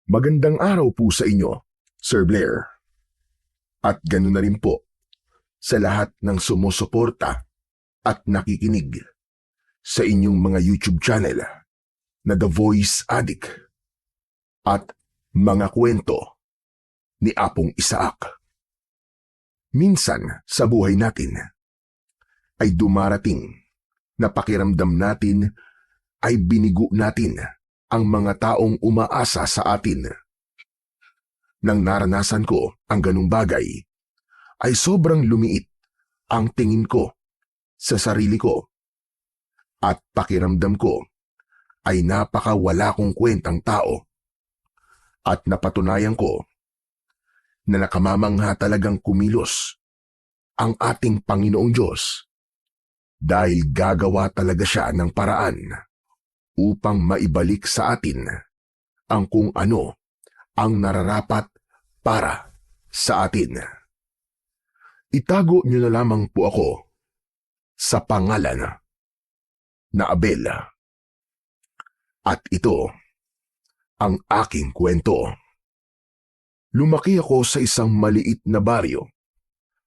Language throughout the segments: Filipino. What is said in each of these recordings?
Magandang araw po sa inyo, Sir Blair. At ganoon na rin po sa lahat ng sumusuporta at nakikinig sa inyong mga YouTube channel na The Voice Addict at mga kwento ni Apong Isaac. Minsan sa buhay natin ay dumarating na pakiramdam natin ay binigo natin ang mga taong umaasa sa atin. Nang naranasan ko ang ganung bagay, ay sobrang lumiit ang tingin ko sa sarili ko at pakiramdam ko ay napakawala kong kwentang tao at napatunayan ko na nakamamangha talagang kumilos ang ating Panginoong Diyos dahil gagawa talaga siya ng paraan upang maibalik sa atin ang kung ano ang nararapat para sa atin. Itago niyo na lamang po ako sa pangalan na Abel. At ito ang aking kwento. Lumaki ako sa isang maliit na baryo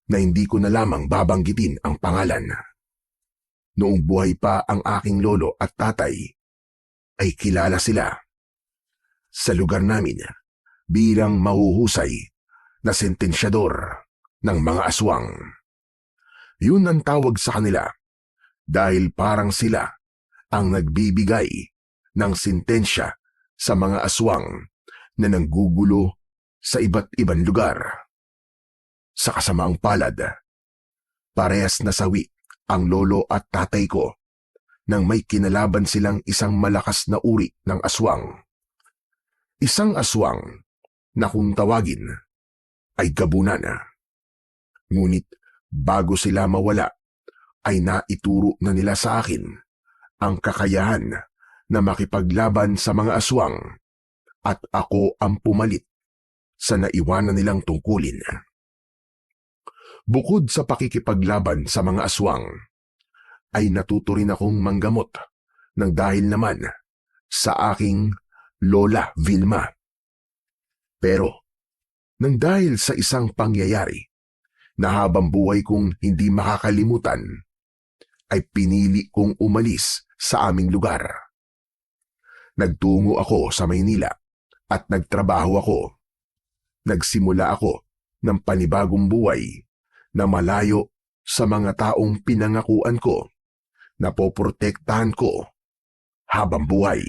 na hindi ko na lamang babanggitin ang pangalan. Noong buhay pa ang aking lolo at tatay, ay kilala sila sa lugar namin bilang mahuhusay na sentensyador ng mga aswang. Yun ang tawag sa kanila dahil parang sila ang nagbibigay ng sentensya sa mga aswang na nanggugulo sa iba't ibang lugar. Sa kasamaang palad, parehas nasawi ang lolo at tatay ko nang may kinalaban silang isang malakas na uri ng aswang. Isang aswang na kung tawagin ay gabunan. Ngunit bago sila mawala ay naituro na nila sa akin ang kakayahan na makipaglaban sa mga aswang at ako ang pumalit sa naiwanan nilang tungkulin. Bukod sa pakikipaglaban sa mga aswang, ay natuto rin akong manggamot ng dahil naman sa aking Lola Vilma. Pero, nang dahil sa isang pangyayari na habang buhay kong hindi makakalimutan, ay pinili kong umalis sa aming lugar. Nagtungo ako sa Maynila at nagtrabaho ako. Nagsimula ako ng panibagong buhay na malayo sa mga taong pinangakuan ko na poprotektahan ko habang buhay.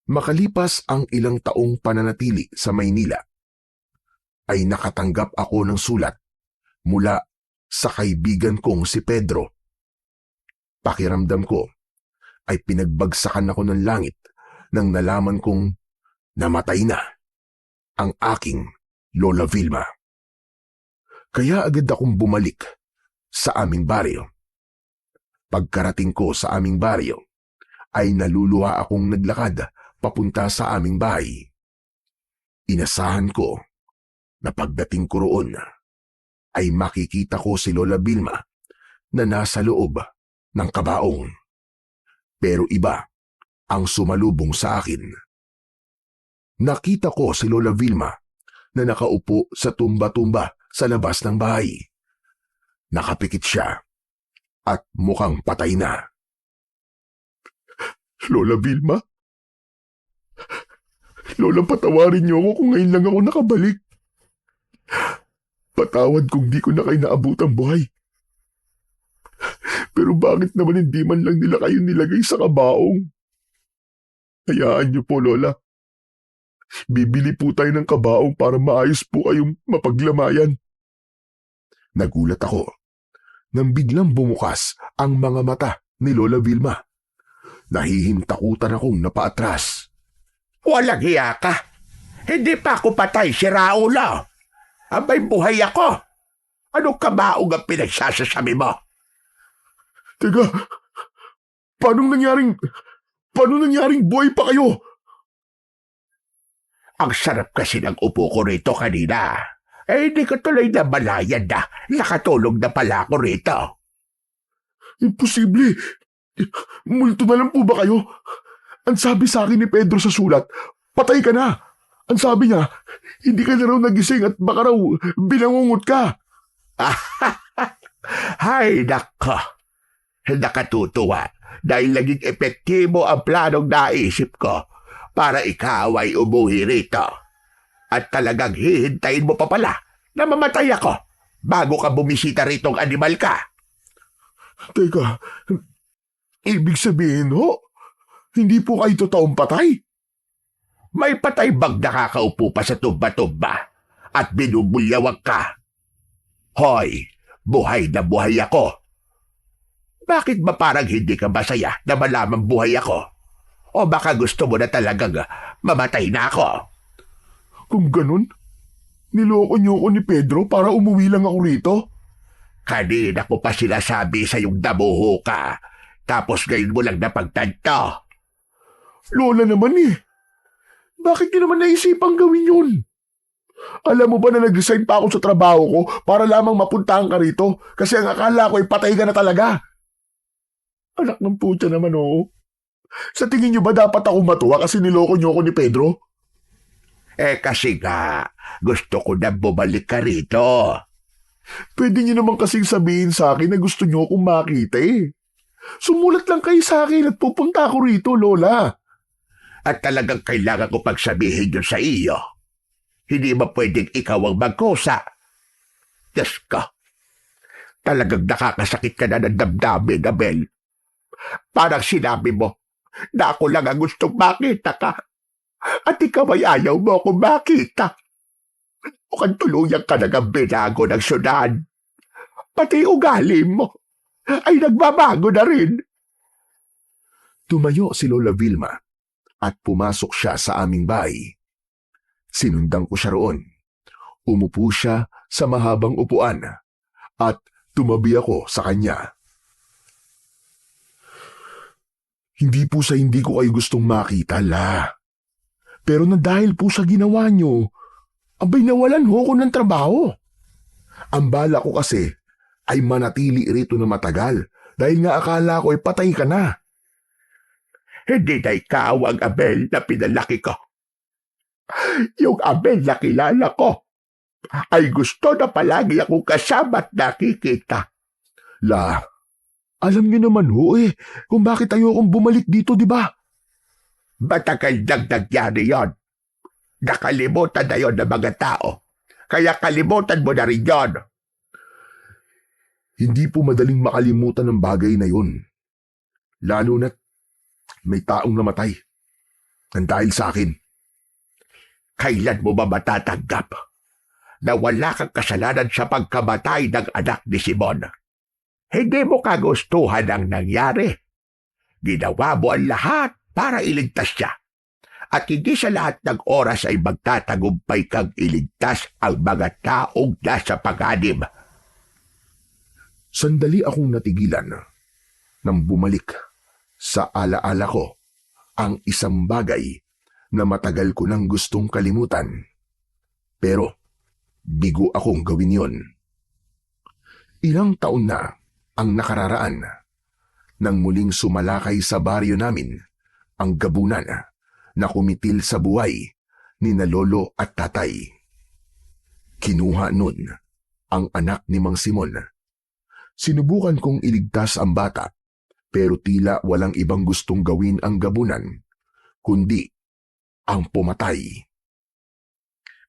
Makalipas ang ilang taong pananatili sa Maynila, ay nakatanggap ako ng sulat mula sa kaibigan kong si Pedro. Pakiramdam ko ay pinagbagsakan ako ng langit nang nalaman kong namatay na ang aking Lola Vilma. Kaya agad akong bumalik sa aming baryo. Pagkarating ko sa aming baryo, ay naluluha akong naglakad papunta sa aming bahay. Inasahan ko na pagdating ko roon, ay makikita ko si Lola Vilma na nasa loob ng kabaong. Pero iba ang sumalubong sa akin. Nakita ko si Lola Vilma na nakaupo sa tumba-tumba sa labas ng bahay. Nakapikit siya at mukhang patay na. Lola Vilma? Lola, patawarin niyo ako kung ngayon lang ako nakabalik. Patawad kung di ko na kayo naabutang buhay. Pero bakit naman hindi man lang nila kayo nilagay sa kabaong? Hayaan niyo po, Lola. Bibili po tayo ng kabaong para maayos po kayong mapaglamayan. Nagulat ako nang biglang bumukas ang mga mata ni Lola Vilma. Nahihintakutan akong napaatras. Walang hiya ka. Hindi pa ako patay, si Raulo. Abay buhay ako. Anong kabaong ang pinagsasasabi mo? Teka, paano nangyaring buhay pa kayo? Ang sarap kasi ng upo ko rito kanina. Hindi ko tuloy na malayan na. Nakatulog na pala ako rito. Imposible. Multo na lang po ba kayo? Ang sabi sa akin ni Pedro sa sulat, Patay ka na! Ang sabi niya, hindi ka na raw nagising at baka raw binangungot ka. Hay nako, nakatutuwa dahil naging epektibo ang planong naisip ko para ikaw ay umuwi rito. At talagang hihintayin mo pa pala na mamatay ako bago ka bumisita ritong animal ka. Teka, ibig sabihin hindi po kayo totoong patay? May patay bang nakakaupo pa sa tumba-tumba at binubulyawag ka? Hoy, buhay na buhay ako. Bakit ba parang hindi ka masaya na malamang buhay ako? O baka gusto mo na talagang mamatay na ako? Kung ganun, niloko niyo ako ni Pedro para umuwi lang ako rito? Kanina ko pa sinasabi sa yung damuho ka, tapos ngayon mo lang napagtanto. Lola naman Bakit niyo naman naisipang gawin yun? Alam mo ba na nag-resign pa ako sa trabaho ko para lamang mapuntahan ka rito kasi ang akala ko ay patay ka na talaga? Anak ng putya naman Sa tingin niyo ba dapat ako matuwa kasi niloko niyo ako ni Pedro? Kasi nga, gusto ko na bumalik ka rito. Pwede niyo naman kasing sabihin sa akin na gusto niyo akong makita Sumulat lang kayo sa akin at pupunta ako rito, Lola. At talagang kailangan ko pagsabihin yun sa iyo. Hindi ba pwedeng ikaw ang magkusa? Diyos ko, talagang nakakasakit ka na ng damdamin, Abel. Parang sinabi mo na ako lang ang gustong makita ka. At ikaw ay ayaw mo akong makita. Mukhang tuluyan ka na ang binago ng syudad. Pati ugali mo ay nagbabago na rin. Tumayo si Lola Vilma at pumasok siya sa aming bahay. Sinundan ko siya roon. Umupo siya sa mahabang upuan at tumabi ako sa kanya. Hindi po sa hindi ko kayo gustong makita, La. Pero na dahil po sa ginawa niyo, abay nawalan ko ng trabaho. Ang bala ko kasi ay manatili rito na matagal dahil nga akala ko ay patay ka na. Hindi na ikaw ang Abel na pinalaki ko. Yung Abel na kilala ko ay gusto na palagi akong kasama at nakikita. La, alam niyo naman kung bakit ayokong bumalik dito, di ba? Matagal nang nangyari yon. Nakalimutan na yon ng mga tao. Kaya kalimutan mo na rin yon. Hindi po madaling makalimutan ng bagay na yun. Lalo na't may taong namatay nang dahil sa akin. Kailan mo ba matatanggap na wala kang kasalanan sa pagkamatay ng anak ni Simon? Hindi mo kagustuhan ang nangyari. Ginawa mo ang lahat para iligtas siya. At hindi sa lahat ng oras ay magtatagumpay kang iligtas ang mga taong nasa panganib. Sandali akong natigilan nang bumalik sa alaala ko ang isang bagay na matagal ko nang gustong kalimutan. Pero bigo akong gawin yon. Ilang taon na ang nakararaan nang muling sumalakay sa baryo namin ang gabunan na kumitil sa buhay ni na lolo at tatay. Kinuha nun ang anak ni Mang Simon. Sinubukan kong iligtas ang bata pero tila walang ibang gustong gawin ang gabunan kundi ang pumatay.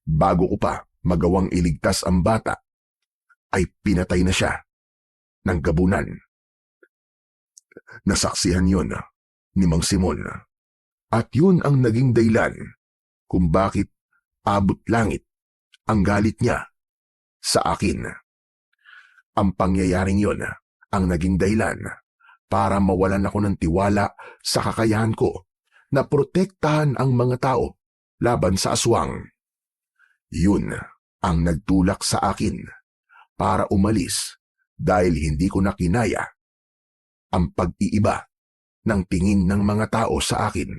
Bago ko pa magawang iligtas ang bata ay pinatay na siya ng gabunan. Nasaksihan yon ni Mang Simon at yun ang naging dahilan kung bakit abot langit ang galit niya sa akin. Ang pangyayaring yon ang naging dahilan para mawalan ako ng tiwala sa kakayahan ko na protektahan ang mga tao laban sa aswang. Yun ang nagtulak sa akin para umalis dahil hindi ko na kinaya ang pag-iiba ng tingin ng mga tao sa akin.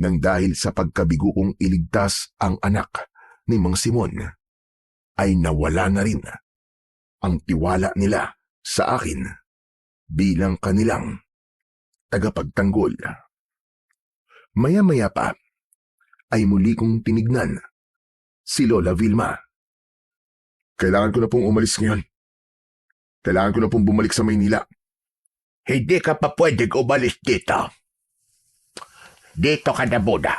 Nang dahil sa pagkabigo kong iligtas ang anak ni Mang Simon, ay nawala na rin ang tiwala nila sa akin bilang kanilang tagapagtanggol. Maya-maya pa ay muli kong tinignan si Lola Vilma. Kailangan ko na pong umalis ngayon. Kailangan ko na pong bumalik sa Maynila. Hindi ka pa pwedeng umalis dito. Dito ka na muna.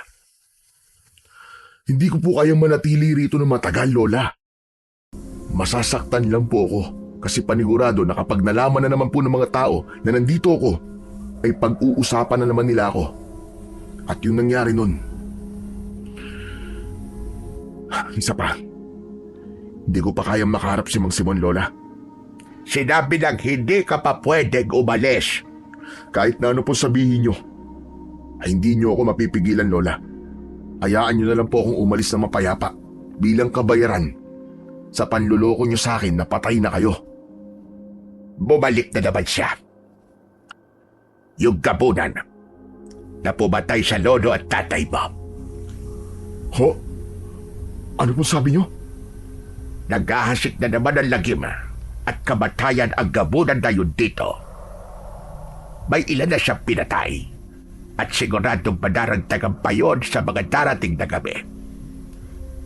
Hindi ko po kayang manatili rito ng matagal, Lola. Masasaktan lang po ako kasi panigurado na kapag nalaman na naman po ng mga tao na nandito ako, ay pag-uusapan na naman nila ako. At yung nangyari nun. Isa pa, hindi ko pa kayang makaharap si Mang Simon, Lola. Sinabi lang hindi ka pa pwedeng umalis. Kahit na ano po sabihin nyo, ay hindi nyo ako mapipigilan, Lola. Hayaan nyo na lang po akong umalis na mapayapa bilang kabayaran sa panluloko nyo sa akin na patay na kayo. Bumalik na naman siya. Yung gabunan na pumatay sa lolo at tatay mo. Ho? Ano po sabi nyo? Naghahasik na naman ang lagim at kamatayan ang gabunan na yun dito. May ilan na siyang pinatay at siguradong madaragdagan pa yun sa mga darating na gabi.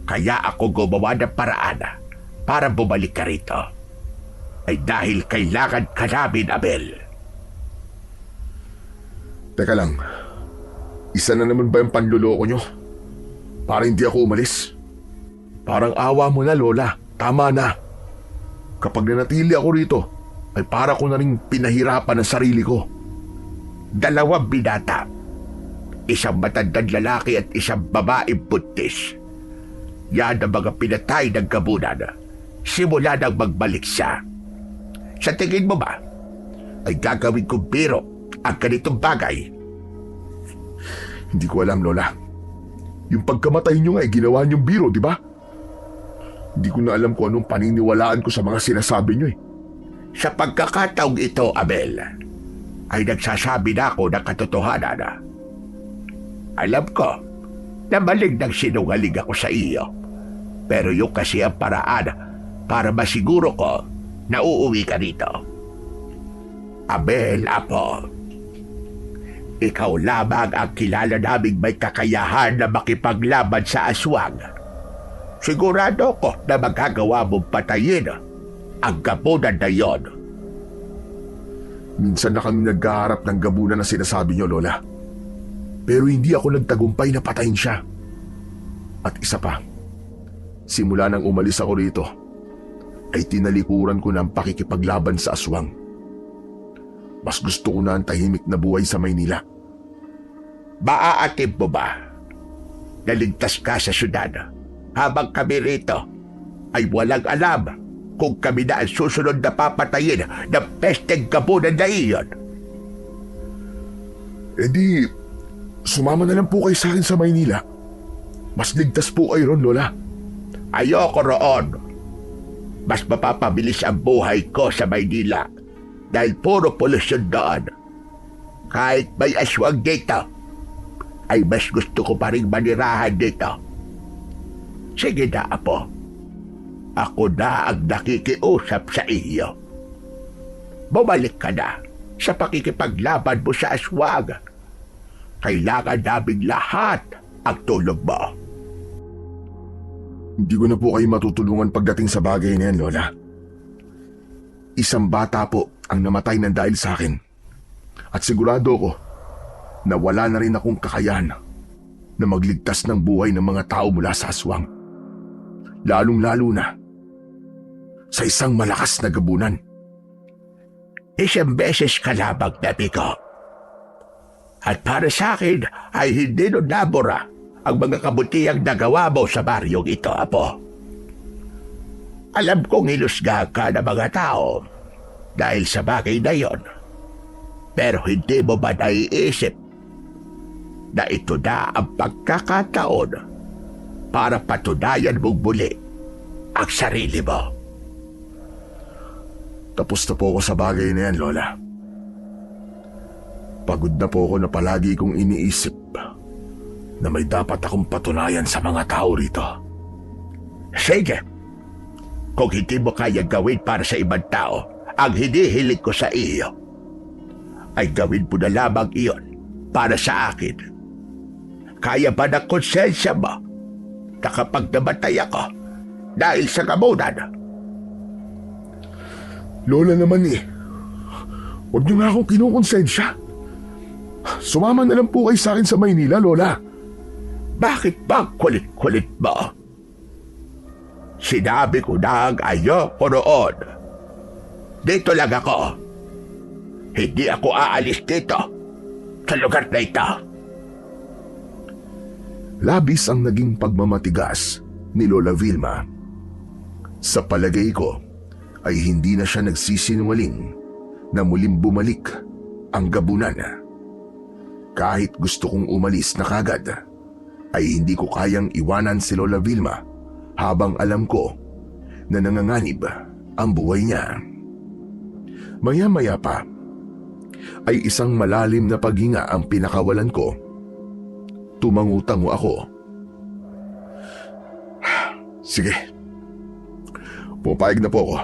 Kaya ako gumawa ng paraan para bumalik ka rito. Ay dahil kailangan ka namin, Abel. Teka lang, isa na naman ba yung panluloko nyo? Para hindi ako umalis? Parang awa mo na, Lola. Tama na. Kapag nanatili ako rito, ay para ko na rin pinahirapan ang sarili ko. Dalawang binata. Isang matandang lalaki at isang babaeng buntis. Yan ang mga pinatay ng gabunan. Simula nang magbalik siya. Sa tingin mo ba, ay gagawin kong biro ang ganitong bagay? Hindi ko alam, Lola. Yung pagkamatay nyo nga ay ginawa nyong biro, di ba? Hindi ko na alam kung anong paniniwalaan ko sa mga sinasabi nyo eh. Sa pagkakataong ito, Abel, ay nagsasabi na ako ng katotohanan. Alam ko na maling nang sinungaling ako sa iyo. Pero yung kasi ang paraan para masiguro ko na uuwi ka rito. Abel, Apo, ikaw lamang ang kilala naming may kakayahan na makipaglaban sa aswang. Sigurado ko na magagawa mong patayin ang gabunan na yon. Minsan na kami nagkaharap ng gabunan na sinasabi nyo, Lola. Pero hindi ako nagtagumpay na patayin siya. At isa pa, simula nang umalis ako rito, ay tinalikuran ko ng pakikipaglaban sa aswang. Mas gusto ko na ang tahimik na buhay sa Maynila. Maaatib mo ba? Naligtas ka sa syudad habang kami rito ay walang alam kung kami na ang susunod na papatayin ng pesteng gabunan na iyon. E di, sumama na lang po kayo sa akin sa Maynila. Mas ligtas po kayo ron, Lola. Ayoko roon. Mas mapapabilis ang buhay ko sa Maynila dahil puro polusyon doon. Kahit may aswang dito, ay mas gusto ko pa rin manirahan dito. Sige na, Apo. Ako na ang nakikiusap sa iyo. Bumalik ka na sa pakikipaglaban mo sa aswang. Kailangan naming lahat ang tulong mo. Hindi ko na po kayo matutulungan pagdating sa bagay na yan, Lola. Isang bata po ang namatay ng dahil sa akin. At sigurado ko na wala na rin akong kakayahan na magligtas ng buhay ng mga tao mula sa aswang. Lalong-lalo na sa isang malakas na gabunan. Isang beses ka lamang nabigo. At para sa akin ay hindi nun nabura ang mga kabutihang nagawa mo sa baryong ito, Apo. Alam kong ilusga ka ng mga tao dahil sa bagay na yon. Pero hindi mo ba naiisip na ito na ang pagkakataon para patunayan mong muli ang sarili mo? Tapos na po ako sa bagay na yan, Lola. Pagod na po ako na palagi kong iniisip na may dapat akong patunayan sa mga tao rito. Sige. Kung hindi mo kaya gawin para sa ibang tao ang hinihiling ko sa iyo, ay gawin mo na lamang iyon para sa akin. Kaya ba ng konsensya mo na kapag namatay ako dahil sa gamunan? Lola naman eh. Huwag niyo nga akong kinukonsensya. Sumama na lang po kayo sa akin sa Maynila, Lola. Bakit ba kulit-kulit mo? Sinabi ko na ayoko roon. Dito lang ako. Hindi ako aalis dito sa lugar na ito. Labis ang naging pagmamatigas ni Lola Vilma. Sa palagay ko ay hindi na siya nagsisinungaling na muling bumalik ang gabunan. Kahit gusto kong umalis na kagad, ay hindi ko kayang iwanan si Lola Vilma habang alam ko na nanganganib ang buhay niya. Maya-maya pa ay isang malalim na paghinga ang pinakawalan ko. Tumangu-tango ako. Sige, pupayag na po ako.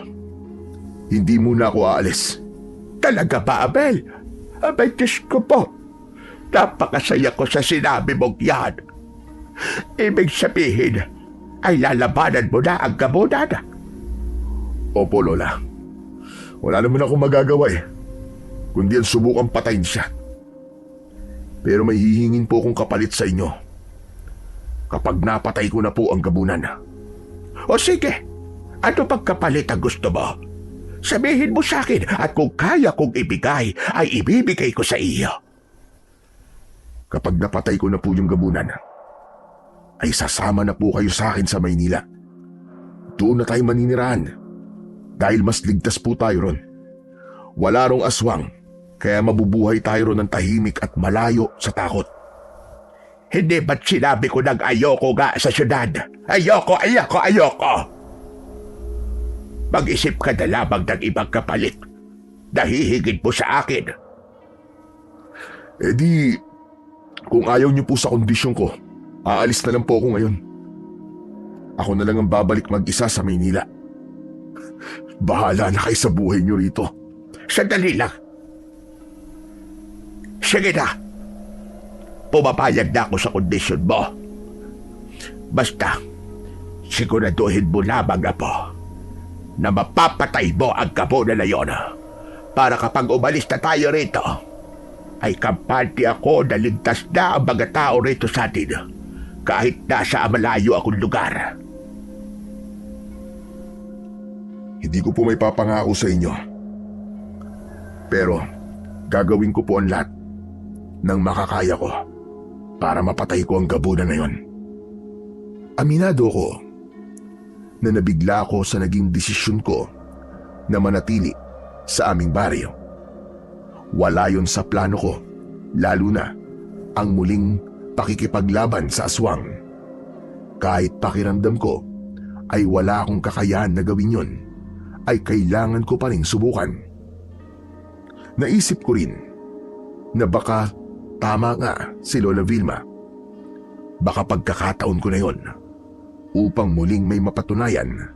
Hindi muna ako aalis. Talaga ba, Abel? Abay, Diyos ko po. Napakasaya ko sa sinabi mong yan. Ibig sabihin, ay lalabanan mo na ang gamunan. Opo, Lola. Wala naman akong magagawa eh, kundi ang subukang patayin siya. Pero may hihingin po akong kapalit sa inyo kapag napatay ko na po ang gabunan. O sige, ano pang kapalit ang gusto mo? Sabihin mo sa akin at kung kaya kong ibigay, ay ibibigay ko sa iyo. Kapag napatay ko na po yung gabunan, ay sasama na po kayo sa akin sa Maynila. Doon na tayo maninirahan dahil mas ligtas po tayo ron. Wala rong aswang, kaya mabubuhay tayo ron ng tahimik at malayo sa takot. Hindi ba't sinabi ko nang ayoko nga sa syudad? Ayoko! Mag-isip ka na lamang ng ibang kapalit. Nahihigit mo sa akin. Eh di, kung ayaw niyo po sa kondisyon ko, aalis na lang po ako ngayon. Ako na lang ang babalik mag-isa sa Maynila. Bahala na kayo sa buhay niyo rito. Sandali lang. Sige na. Pumapayag na ako sa kondisyon mo. Basta, siguraduhin mo lamang na po na mapapatay mo ang gabunan na yon. Para kapag umalis na tayo rito, ay kampante ako na ligtas na ang mga tao rito sa atin kahit nasa malayo akong lugar. Hindi ko po may papangako sa inyo. Pero gagawin ko po ang lahat ng makakaya ko para mapatay ko ang gabunan na yon. Aminado ko na nabigla ako sa naging desisyon ko na manatili sa aming baryo. Wala yon sa plano ko, lalo na ang muling pakikipaglaban sa aswang. Kahit pakiramdam ko ay wala akong kakayahan na gawin yon, ay kailangan ko pa rin subukan. Naisip ko rin na baka tama nga si Lola Vilma. Baka pagkakataon ko na yon upang muling may mapatunayan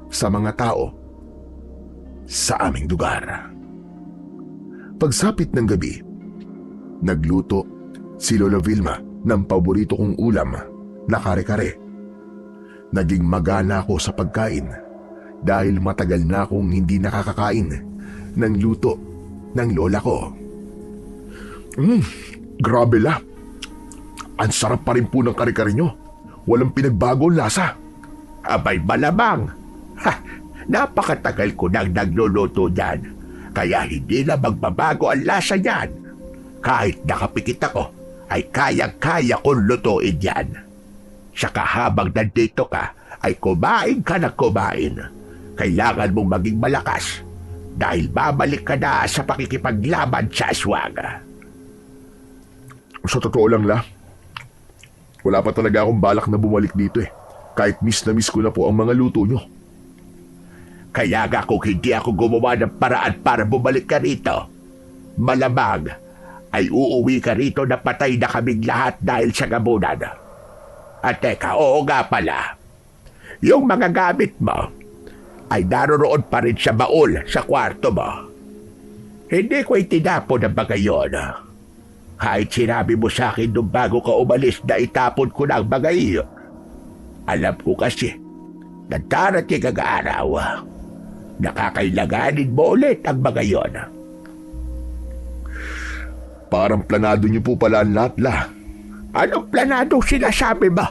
sa mga tao sa aming lugar. Pagsapit ng gabi, nagluto si Lola Vilma ng paborito kong ulam na kare-kare. Naging magana ako sa pagkain dahil matagal na akong hindi nakakakain ng luto ng lola ko. Grabe la. Ang sarap pa rin po ng kare-kare nyo. Walang pinagbago ang lasa. Abay malamang. Napakatagal ko nang nagluluto niyan. Kaya hindi na magbabago ang lasa niyan. Kahit nakapikit ako, ay kayang-kaya kong lutuin yan. Saka habang nandito ka, ay kumain ka na kumain. Kailangan mong maging malakas dahil babalik ka na sa pakikipaglaban sa aswang. Sa totoo lang la, wala pa talaga akong balak na bumalik dito eh. Kahit miss na miss ko na po ang mga luto nyo. Kaya nga kung hindi ako gumawa ng paraan para bumalik ka rito, malamang ay uuwi ka rito na patay na kaming lahat dahil sa gamunan. At teka, oo nga pala, yung mga gamit mo ay naroroon pa rin sa baul sa kwarto mo. Hindi ko itinapon ang mga yun. Kahit sinabi mo sa akin nung bago ka umalis na itapon ko na ang mga iyon, alam ko kasi na darating ang araw na kakailanganin mo ulit ang mga iyon. Parang planado niyo po pala ang lahat, La. Anong planado sinasabi mo?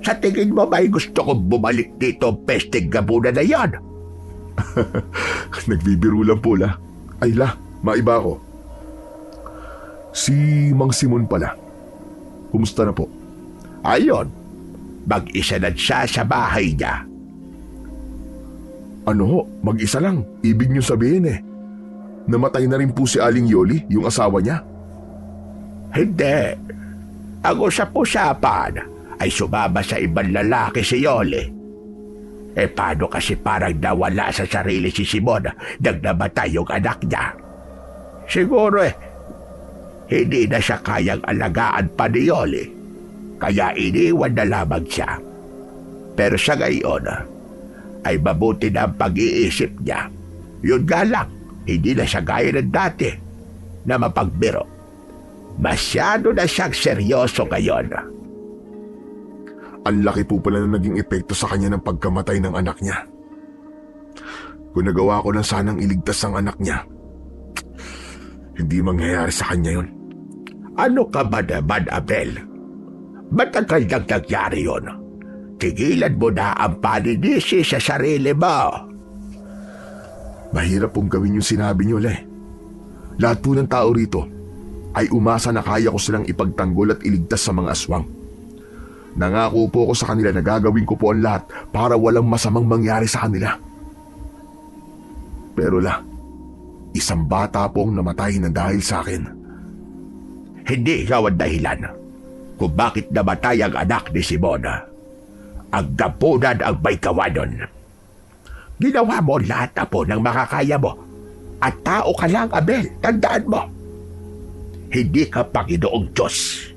Sa tingin mo may gusto kong bumalik dito ang pesteng gabuna na yan? Nagbibiro lang po, La. Ay, La, maiba ko. Si Mang Simon pala. Kumusta na po? Ayon, mag-isa na siya sa bahay niya. Ano ho, mag-isa lang. Ibig niyo sabihin namatay na rin po si Aling Yoli, yung asawa niya. Hindi. Ang usap-usapan ay sumama sa ibang lalaki si Yoli. Paano kasi parang nawala sa sarili si Simon nang namatay yung anak niya? Siguro hindi na siya kayang alagaan pa ni Yoli, kaya iniwan na lamang siya. Pero sa ngayon, ay mabuti na ang pag-iisip niya. Yun nga lang, hindi na siya gaya ng dati na mapagbiro. Masyado na siyang seryoso ngayon. Ang laki po pala na naging epekto sa kanya ng pagkamatay ng anak niya. Kung nagawa ko lang sanang iligtas ang anak niya, hindi mangyayari sa kanya yun. Ano ka ba naman, Abel? Matagal nang nangyari yun. Tigilan mo na ang paninisi sa sarili mo. Mahirap pong gawin yung sinabi niyo, Le. Lahat po ng tao rito ay umasa na kaya ko silang ipagtanggol at iligtas sa mga aswang. Nangako po ako sa kanila na gagawin ko po ang lahat para walang masamang mangyari sa kanila. Pero La, isang bata po ang namatay na dahil sa akin. Hindi ikaw ang dahilan kung bakit namatay ang anak ni Simona. Ang gapunan ang may gawa nun. Ginawa mo lahat na po ng makakaya mo. At tao ka lang, Abel. Tandaan mo. Hindi ka Panginoong Diyos.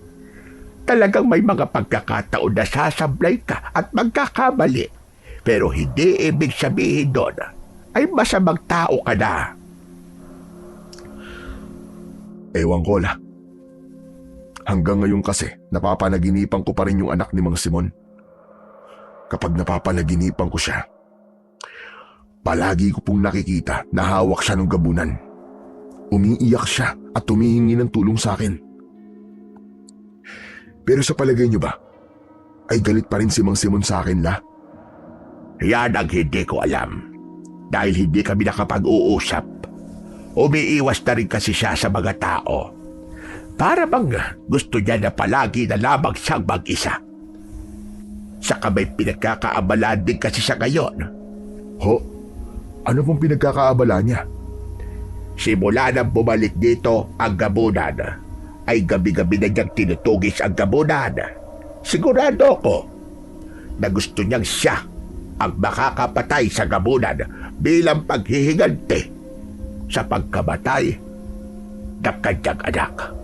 Talagang may mga pagkakataon na sasablay ka at magkakamali. Pero hindi ibig sabihin doon ay masamang tao ka na. Ewan ko, La. Hanggang ngayon kasi, napapanaginipan ko pa rin yung anak ni Mang Simon. Kapag napapanaginipan ko siya, palagi ko pong nakikita na hawak siya ng gabunan. Umiiyak siya at humihingi ng tulong sa akin. Pero sa palagay niyo ba, ay galit pa rin si Mang Simon sa akin, La? Yan ang hindi ko alam. Dahil hindi kami nakapag-uusap. Umiiwas na rin kasi siya sa mga tao. Para bang gusto niya na palagi na lamang siyang mag-isa. Saka may pinagkakaabalaan din kasi siya ngayon. Ho? Ano pong pinagkakaabala niya? Simula nang bumalik dito ang gabunan, ay gabi-gabi na niyang tinutugis ang gabunan. Sigurado ko na gusto niyang siya ang makakapatay sa gabunan bilang paghihiganti sa pagkamatay ng kanyang anak.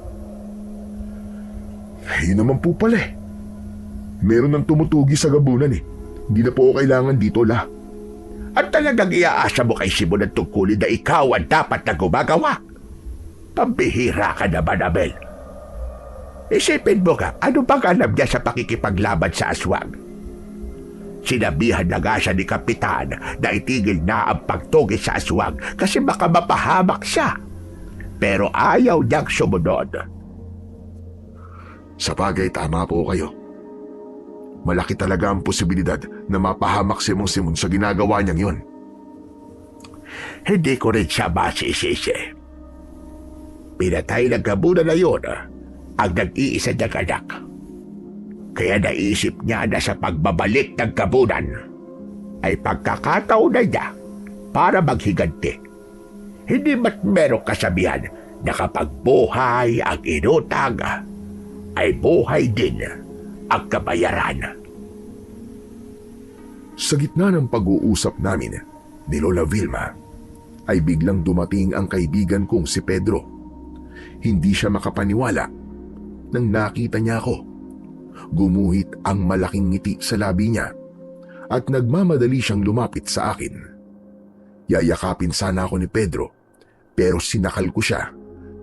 Yun naman po pala Meron ng tumutugi sa gabunan Hindi na po ako kailangan dito, La. At talagang iaasa mo kay Simon ang tungkulin na ikaw ang dapat na gumagawa. Pambihira ka naman, Abel. Isipin mo ka, ano bang alam niya sa pakikipaglaban sa aswang? Sinabihan na nga siya ni Kapitan na itigil na ang pagtugis sa aswang kasi baka mapahamak siya. Pero ayaw niyang sumunod. Sa bagay, tama po kayo. Malaki talaga ang posibilidad na mapahamak si Mang Simon sa ginagawa niyang yun. Hindi ko rin siya masisisi. Pinatay ng gabunan na yun ang nag-iisa niyang anak. Kaya naisip niya na sa pagbabalik ng gabunan ay pagkakataon na niya para maghiganti. Hindi ba't merong kasabihan na kapag buhay ang inutang, ay buhay din ang kabayaran. Sa gitna ng pag-uusap namin ni Lola Vilma, ay biglang dumating ang kaibigan kong si Pedro. Hindi siya makapaniwala nang nakita niya ako. Gumuhit ang malaking ngiti sa labi niya at nagmamadali siyang lumapit sa akin. Yayakapin sana ako ni Pedro pero sinakal ko siya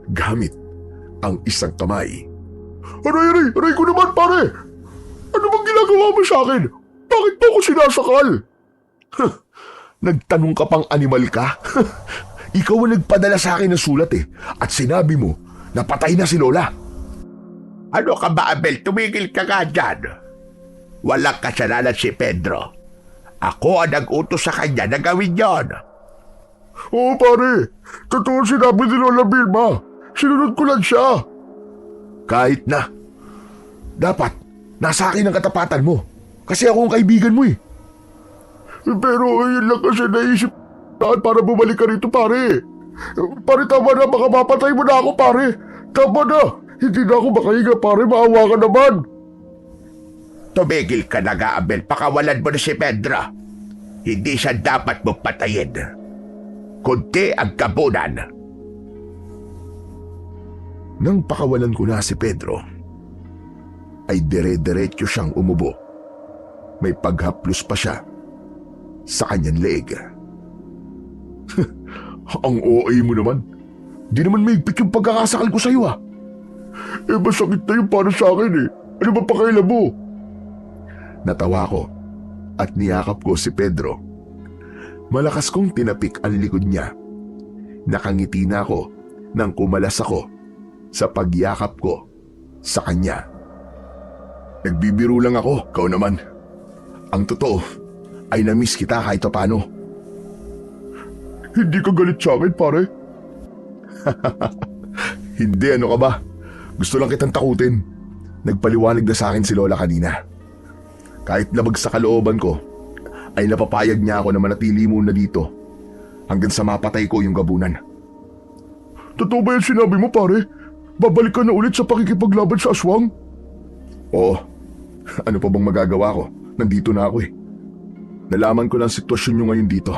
gamit ang isang kamay. Aray ko naman, pare! Ano bang ginagawa mo sa akin? Bakit mo ako sinasakal? Nagtanong ka pang animal ka? Ikaw ang nagpadala sa akin ng sulat at sinabi mo na patay na si Lola. Ano ka ba, Abel? Tumigil ka nga dyan. Walang kasalanan si Pedro. Ako ang nag-utos sa kanya na gawin yon. Oo, pare. Totoo sinabi ni Lola Vilma. Sinunod ko lang siya. Kahit na. Dapat, nasa akin ang katapatan mo. Kasi ako ang kaibigan mo Pero yun lang kasi naisip para bumalik ka rito, pare. Pare, tama na. Baka mapatay mo na ako, pare. Tama na. Hindi na ako makahinga, pare. Maawa ka naman. Tumigil ka na nga, Abel. Pakawalan mo na si Pedro. Hindi siya dapat mong patayin. Kunti ang kabunan. Nang pakawalan ko na si Pedro, ay dire-diretso siyang umubo. May paghaplos pa siya sa kanyang leeg. Ang OA mo naman. Di naman maigpit yung pagkakasakal ko sa'yo masakit na yung para sa akin Ano ba pakailan mo? Natawa ko at niyakap ko si Pedro. Malakas kong tinapik ang likod niya. Nakangiti na ako nang kumalas ako sa pagyakap ko sa kanya. Nagbibiro lang ako, kau naman. Ang totoo ay na-miss kita kahit paano. Hindi ka galit sa akin, pare? Hindi, ano ka ba? Gusto lang kitang takutin. Nagpaliwanag na sa akin si Lola kanina. Kahit labag sa kalooban ko, ay napapayag niya ako na manatili muna dito hanggang sa mapatay ko yung gabunan. Totoo ba yung sinabi mo, pare? Babalik ka na ulit sa pakikipaglaban sa aswang? Oo. Ano pa bang magagawa ko? Nandito na ako Nalaman ko ng sitwasyon nyo ngayon dito.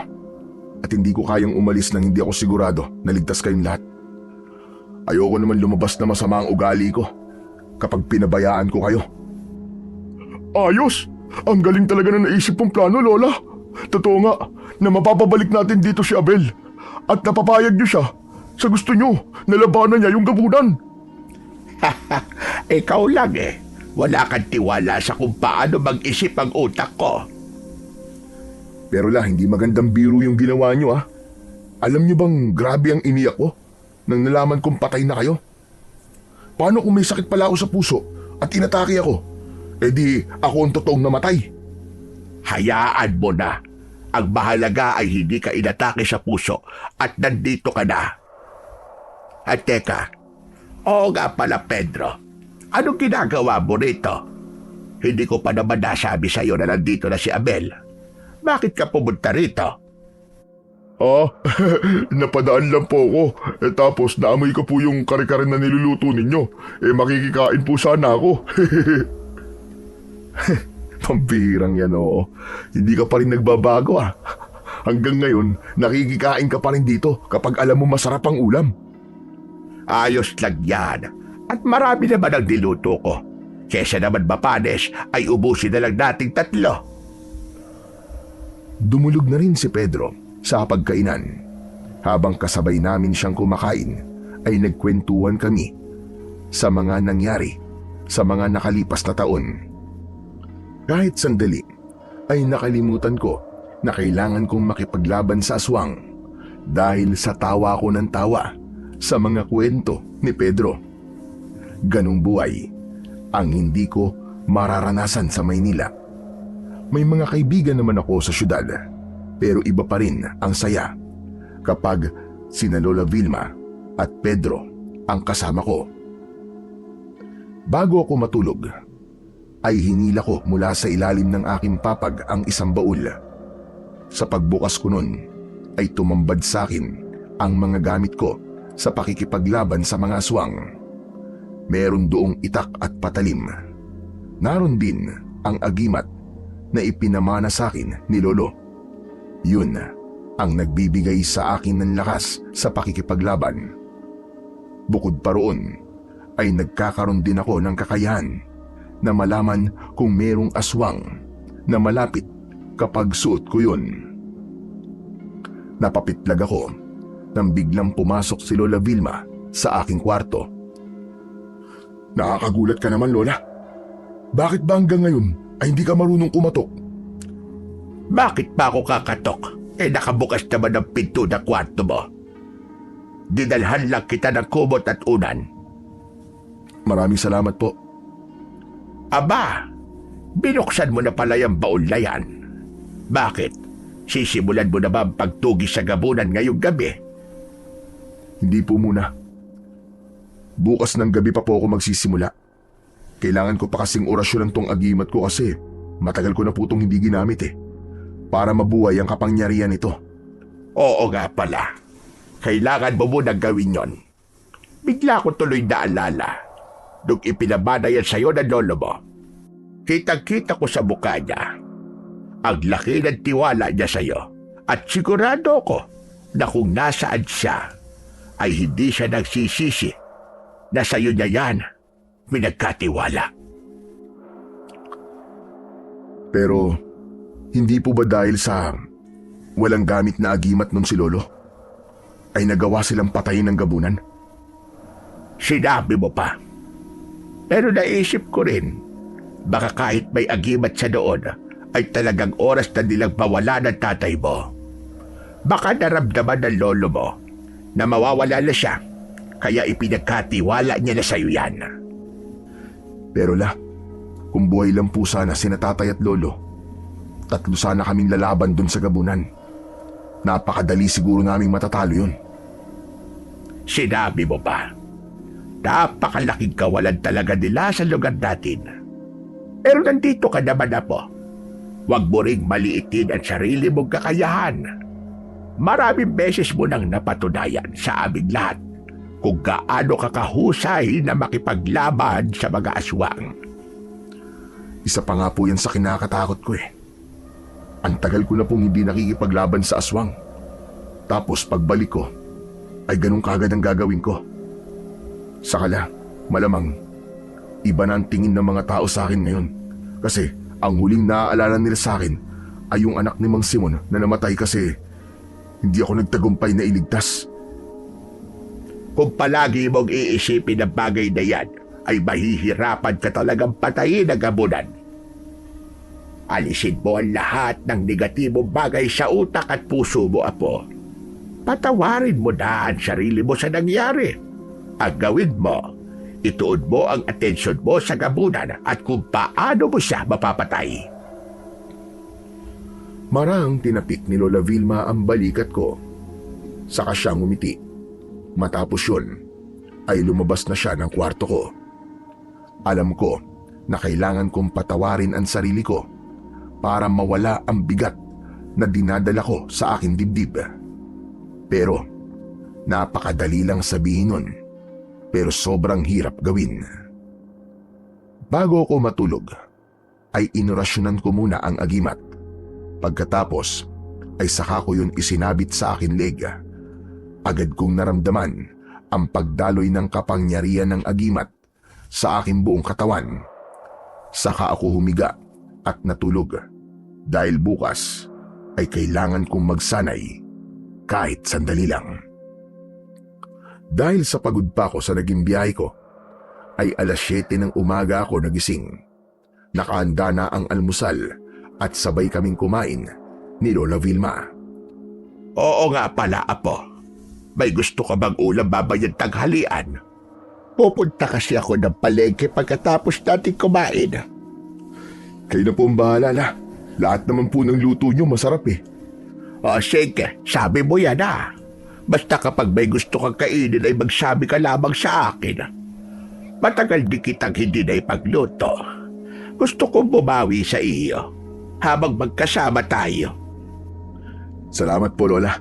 At hindi ko kayang umalis nang hindi ako sigurado na ligtas kayong lahat. Ayoko naman lumabas na masama ang ugali ko kapag pinabayaan ko kayo. Ayos! Ang galing talaga na naisip mong plano, Lola. Totoo nga na mapapabalik natin dito si Abel. At napapayag niyo siya sa gusto niyo na labanan niya yung gabunan. Ikaw lang Wala kang tiwala sa kung paano mag-isip ang utak ko. Pero hindi magandang biro yung ginawa niyo Alam niyo bang grabe ang iniyak ko nang nalaman kong patay na kayo? Paano kung may sakit pala ako sa puso at inatake ako? Di ako ang totoong namatay. Hayaan mo na. Ang mahalaga ay hindi ka inatake sa puso at nandito ka na. At teka, oo nga pala, Pedro. Anong ginagawa mo rito? Hindi ko pa naman nasabi sa'yo na nandito na si Abel. Bakit ka pumunta rito? Napadaan lang po ako. Tapos naamoy ko po yung kare-kare na niluluto ninyo. Makikikain po sana ako. Pambihirang yan, oo. Hindi ka pa rin nagbabago Hanggang ngayon, nakikikain ka pa rin dito kapag alam mo masarap ang ulam. Ayos lang yan. At marami naman ang niluto ko. Kesa naman mapanis, ay ubusin na lang nating 3. Dumulog na rin si Pedro sa pagkainan. Habang kasabay namin siyang kumakain, ay nagkwentuhan kami sa mga nangyari sa mga nakalipas na taon. Kahit sandali, ay nakalimutan ko na kailangan kong makipaglaban sa aswang dahil sa tawa ko ng tawa sa mga kwento ni Pedro. Ganong buhay ang hindi ko mararanasan sa Maynila. May mga kaibigan naman ako sa syudad, pero iba pa rin ang saya kapag sina Lola Vilma at Pedro ang kasama ko. Bago ako matulog, ay hinila ko mula sa ilalim ng aking papag ang isang baul. Sa pagbukas ko nun, ay tumambad sa akin ang mga gamit ko sa pakikipaglaban sa mga aswang. Meron doong itak at patalim. Naroon din ang agimat na ipinamana sa akin ni Lolo. Yun ang nagbibigay sa akin ng lakas sa pakikipaglaban. Bukod pa roon, ay nagkakaroon din ako ng kakayahan na malaman kung merong aswang na malapit kapag suot ko yun. Napapitlag ako nang biglang pumasok si Lola Vilma sa aking kwarto. Nakakagulat ka naman, Lola. Bakit ba hanggang ngayon ay hindi ka marunong kumatok? Bakit pa ako kakatok? Nakabukas naman ang pinto ng kwarto mo. Dinalhan lang kita ng kumot at unan. Maraming salamat po. Aba, binuksan mo na pala yung baon na yan. Bakit? Sisimulan mo na ba ang pagtugis sa gabunan ngayong gabi? Hindi po muna. Bukas ng gabi pa po ako magsisimula. Kailangan ko pa kasing orasyon tong agimat ko kasi matagal ko na po itong hindi ginamit para mabuhay ang kapangyarihan nito. Oo nga pala. Kailangan mo muna gawin yon. Bigla ko tuloy naalala nung ipinabada yan sa'yo ng lolo mo. Kitang-kita ko sa mukha niya ang laki ng tiwala niya sa'yo at sigurado ko na kung nasaan siya ay hindi siya nagsisisi na sa'yo niya yan pinagkatiwala. Pero hindi po ba dahil sa walang gamit na agimat nun si Lolo ay nagawa silang patayin ng gabunan? Sinabi mo pa. Pero naisip ko rin, baka kahit may agimat siya doon, ay talagang oras na nilang mawala ng tatay mo. Baka naramdaman ng lolo mo na mawawala na siya, kaya ipinagkatiwala niya na sa'yo yan. Pero kung buhay lang po sana sina tatay at lolo, 3 sana kaming lalaban dun sa gabunan. Napakadali siguro naming matatalo yun. Sinabi mo pa, napakalaking kawalan talaga nila sa lugar natin. Pero nandito ka naman, Apo. Huwag mo ring maliitin ang sarili mong kakayahan. Maraming beses mo nang napatunayan sa aming lahat kung gaano ka kahusay na makipaglaban sa mga aswang. Isa pa nga po yan sa kinakatakot ko Ang tagal ko na pong hindi nakikipaglaban sa aswang. Tapos pagbalik ko, ay ganun kagad ang gagawin ko. Sakala, malamang, iba na ang tingin ng mga tao sa akin ngayon. Kasi ang huling naaalala nila sa akin ay yung anak ni Mang Simon na namatay kasi hindi ako nagtagumpay na iligtas. Kung palagi mong iisipin ang bagay na yan, ay mahihirapan ka talagang patayin ang gabunan. Alisin mo ang lahat ng negatibong bagay sa utak at puso mo, Apo. Patawarin mo na ang sarili mo sa nangyari. Ang gawin mo, ituon mo ang atensyon mo sa gabunan at kung paano mo siya mapapatay. Marang tinapik ni Lola Vilma ang balikat ko. Saka siya ngumiti. Matapos yun, ay lumabas na siya ng kwarto ko. Alam ko na kailangan kong patawarin ang sarili ko para mawala ang bigat na dinadala ko sa aking dibdib. Pero napakadali lang sabihin nun, pero sobrang hirap gawin. Bago ako matulog, ay inorasyonan ko muna ang agimat. Pagkatapos, ay saka ko yun isinabit sa akin leg. Agad kong naramdaman ang pagdaloy ng kapangyarihan ng agimat sa aking buong katawan. Saka ako humiga at natulog dahil bukas ay kailangan kong magsanay kahit sandali lang. Dahil sa pagod pa ako sa naging biyahe ko, ay 7:00 ng umaga ako nagising. Nakahanda na ang almusal at sabay kaming kumain ni Lola Vilma. Oo nga pala, Apo. May gusto ka bang ulam babayad tanghalian? Pupunta kasi ako ng palengke pagkatapos natin kumain. Kayo na po ang bahala na. Lahat naman po ng luto nyo masarap O sige, sabi mo yan Basta kapag may gusto kang kainin ay magsabi ka lamang sa akin. Matagal di kitang hindi na ipagluto. Gusto kong bumawi sa iyo habang magkasama tayo. Salamat po, Lola.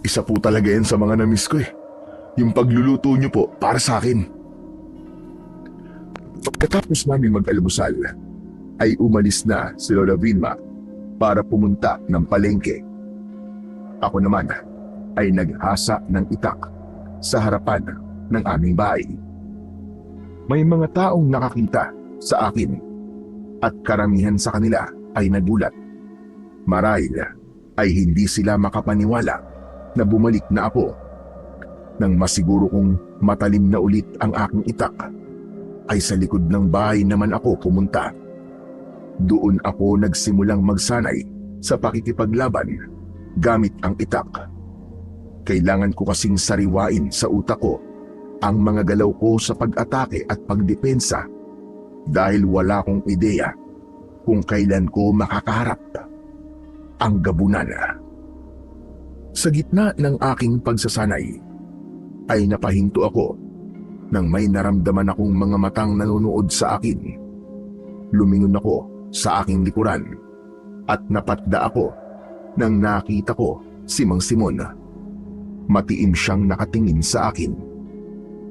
Isa po talaga yan sa mga namiss ko Yung pagluluto nyo po para sa akin. Pagkatapos namin mag-almusal, ay umalis na si Lola Vilma para pumunta ng palengke. Ako naman ay naghasa ng itak sa harapan ng aming bahay. May mga taong nakakita sa akin at karamihan sa kanila ay nagulat. Marahil ay hindi sila makapaniwala na bumalik na ako. Nang masiguro kong matalim na ulit ang aking itak, ay sa likod ng bahay naman ako pumunta. Doon ako nagsimulang magsanay sa pakikipaglaban gamit ang itak. Kailangan ko kasing sariwain sa utak ko ang mga galaw ko sa pag-atake at pagdepensa dahil wala akong ideya kung kailan ko makakaharap ang gabunan. Sa gitna ng aking pagsasanay ay napahinto ako nang may naramdaman akong mga matang nanonood sa akin. Lumingon ako sa aking likuran at napatda ako nang nakita ko si Mang Simon. Matiim siyang nakatingin sa akin.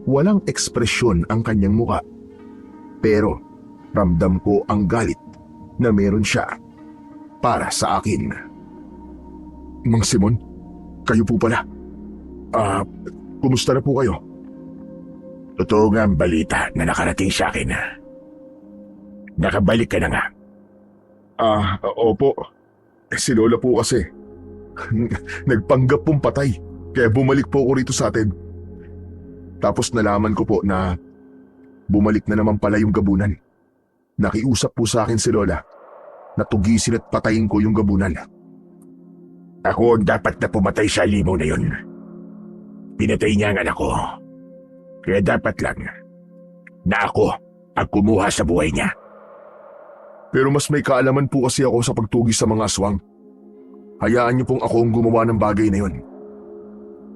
Walang ekspresyon ang kanyang muka, pero ramdam ko ang galit na meron siya para sa akin. Mang Simon, kayo po pala. Kumusta na po kayo? Totoo nga ang balita na nakarating sa akin. Nakabalik ka na nga. Opo. Si Lola po kasi. Nagpanggap pong patay, kaya bumalik po ako rito sa atin. Tapos nalaman ko po na bumalik na naman pala yung gabunan. Nakiusap po sa akin si Lola na tugisin at patayin ko yung gabunan. Ako ang dapat na pumatay sa limaw na yun. Pinatay niya ang anak ko. Kaya dapat lang na ako ang kumuha sa buhay niya. Pero mas may kaalaman po kasi ako sa pagtugis sa mga aswang. Hayaan niyo pong ako ang gumawa ng bagay na yun.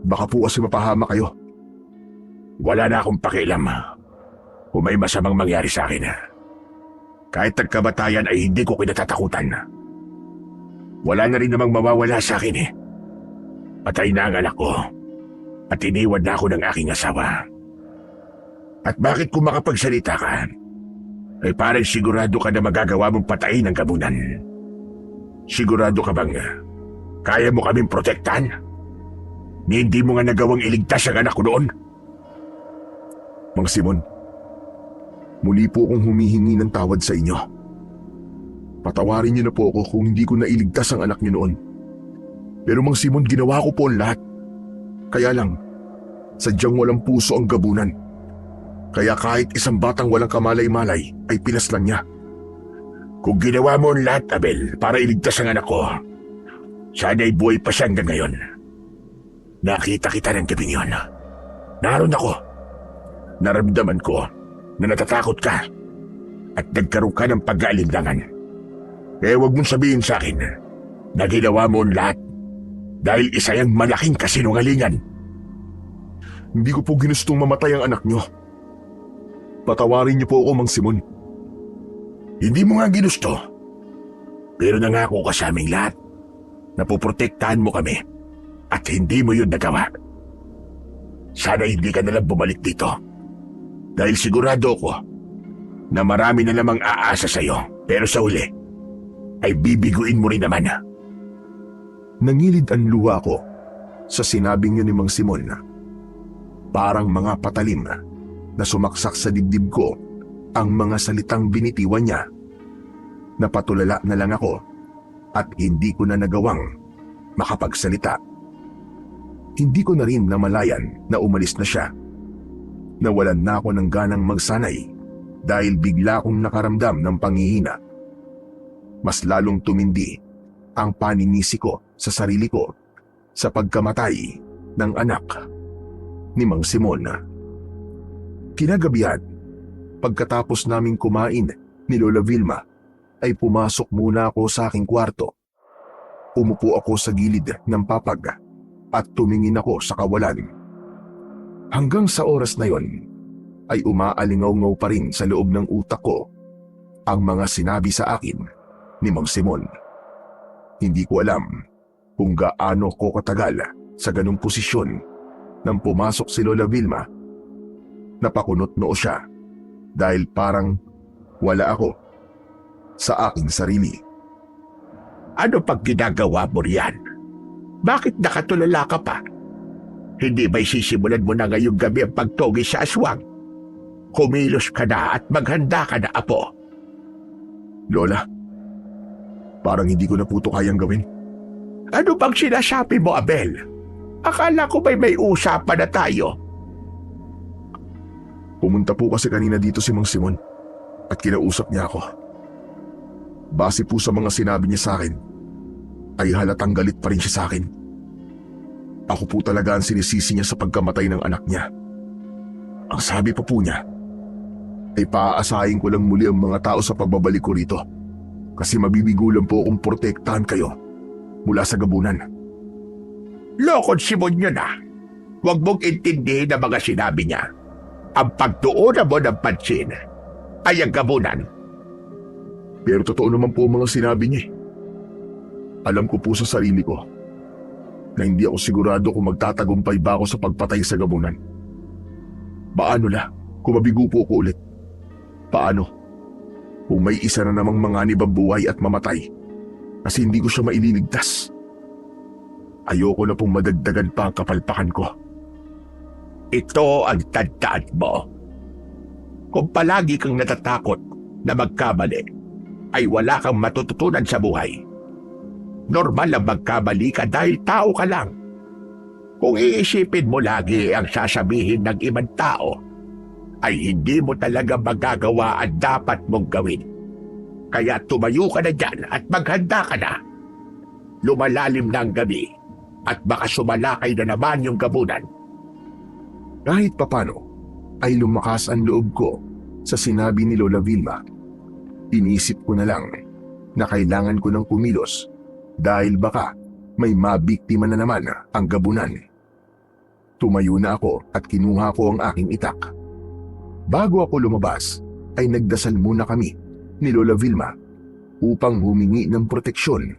Baka po kasi mapahama kayo. Wala na akong pakialam kung may masamang mangyari sa akin. Kahit nagkamatayan ay hindi ko kinatatakutan. Wala na rin namang mawawala sa akin eh. Patay na ang anak ko at iniwan na ako ng aking asawa. At bakit kung makapagsalita ka, ay parang sigurado ka na magagawa mong patayin ang gabunan? Sigurado ka bang kaya mo kaming protektahan? Hindi mo nga nagawang iligtas ang anak ko noon? Mang Simon, muli po akong humihingi ng tawad sa inyo. Patawarin niyo na po ako kung hindi ko nailigtas ang anak niyo noon. Pero Mang Simon, ginawa ko po ang lahat. Kaya lang, sadyang walang puso ang gabunan. Kaya kahit isang batang walang kamalay-malay ay pinaslan niya. Kung ginawa mo ang lahat, Abel, para iligtas ang anak ko, sana'y buhay pa siya hanggang ngayon. Nakita kita ng gabing yun. Naroon ako. Naramdaman ko na natatakot ka at nagkaroon ka ng pag-aalinlangan. Kaya huwag mong sabihin sa akin na ginawa mo ang lahat dahil isa yung malaking kasinungalingan. Hindi ko po ginustong mamatay ang anak niyo. Patawarin niyo po ako, Mang Simon. Hindi mo nga ginusto. Pero nangako ka sa aming lahat na puprotektahan mo kami at hindi mo yun nagawa. Sana hindi ka nalang bumalik dito. Dahil sigurado ko na marami na namang aasa sa'yo. Pero sa uli, ay bibiguin mo rin naman. Nangilid ang luha ko sa sinabing yun ni Mang Simon. Parang mga patalim na sumaksak sa dibdib ko ang mga salitang binitiwan niya. Napatulala na lang ako at hindi ko na nagawang makapagsalita. Hindi ko na rin namalayan na umalis na siya. Nawalan na ako ng ganang magsanay dahil bigla akong nakaramdam ng panghihina. Mas lalong tumindi ang paninisi ko sa sarili ko sa pagkamatay ng anak ni Mang Simon. Kinagabihan, pagkatapos naming kumain ni Lola Vilma, ay pumasok muna ako sa aking kwarto. Umupo ako sa gilid ng papag at tumingin ako sa kawalan. Hanggang sa oras na yon ay umaalingaw-ngaw pa rin sa loob ng utak ko ang mga sinabi sa akin ni Mang Simon. Hindi ko alam kung gaano ko katagal sa ganung posisyon nang pumasok si Lola Vilma. Napakunot noo siya dahil parang wala ako sa aking sarili. Ano pag ginagawa mo riyan? Bakit nakatulala ka pa? Hindi ba'y sisimulan mo na ngayong gabi ang pagtogi sa aswang? Kumilos ka na at maghanda ka na, apo. Lola, parang hindi ko na po ito kayang gawin. Ano bang sinasabi mo, Abel? Akala ko may usapan na tayo. Pumunta po kasi kanina dito si Mang Simon at kinausap niya ako. Base po sa mga sinabi niya sa akin, ay halatang galit pa rin siya sa akin. Ako po talaga ang sinisisi niya sa pagkamatay ng anak niya. Ang sabi pa po niya, ay paaasahin ko lang muli ang mga tao sa pagbabalik ko rito kasi mabibigulan po akong protektahan kayo mula sa gabunan. Lokod Simon yun ah. Huwag mong intindihin ang mga sinabi niya. Ang pagtuunan mo ng pansin ay ang gabunan. Pero totoo naman po ang mga sinabi niya. Alam ko po sa sarili ko na hindi ako sigurado kung magtatagumpay ba ako sa pagpatay sa gabunan. Paano la kung mabigo po ako ulit? Paano kung may isa na namang manganib ang buhay at mamatay kasi hindi ko siya maililigtas? Ayoko na pong madagdagan pa ang kapalpakan ko. Ito ang tandaan mo. Kung palagi kang natatakot na magkamali, ay wala kang matututunan sa buhay. Normal lang magkamali ka dahil tao ka lang. Kung iisipin mo lagi ang sasabihin ng ibang tao, ay hindi mo talaga magagawa ang dapat mong gawin. Kaya tumayo ka na dyan at maghanda ka na. Lumalalim na ang gabi at baka sumalakay na naman yung gabunan. Kahit papano ay lumakas ang loob ko sa sinabi ni Lola Vilma. Inisip ko na lang na kailangan ko ng kumilos dahil baka may mabiktima na naman ang gabunan. Tumayo na ako at kinuha ko ang aking itak. Bago ako lumabas ay nagdasal muna kami ni Lola Vilma upang humingi ng proteksyon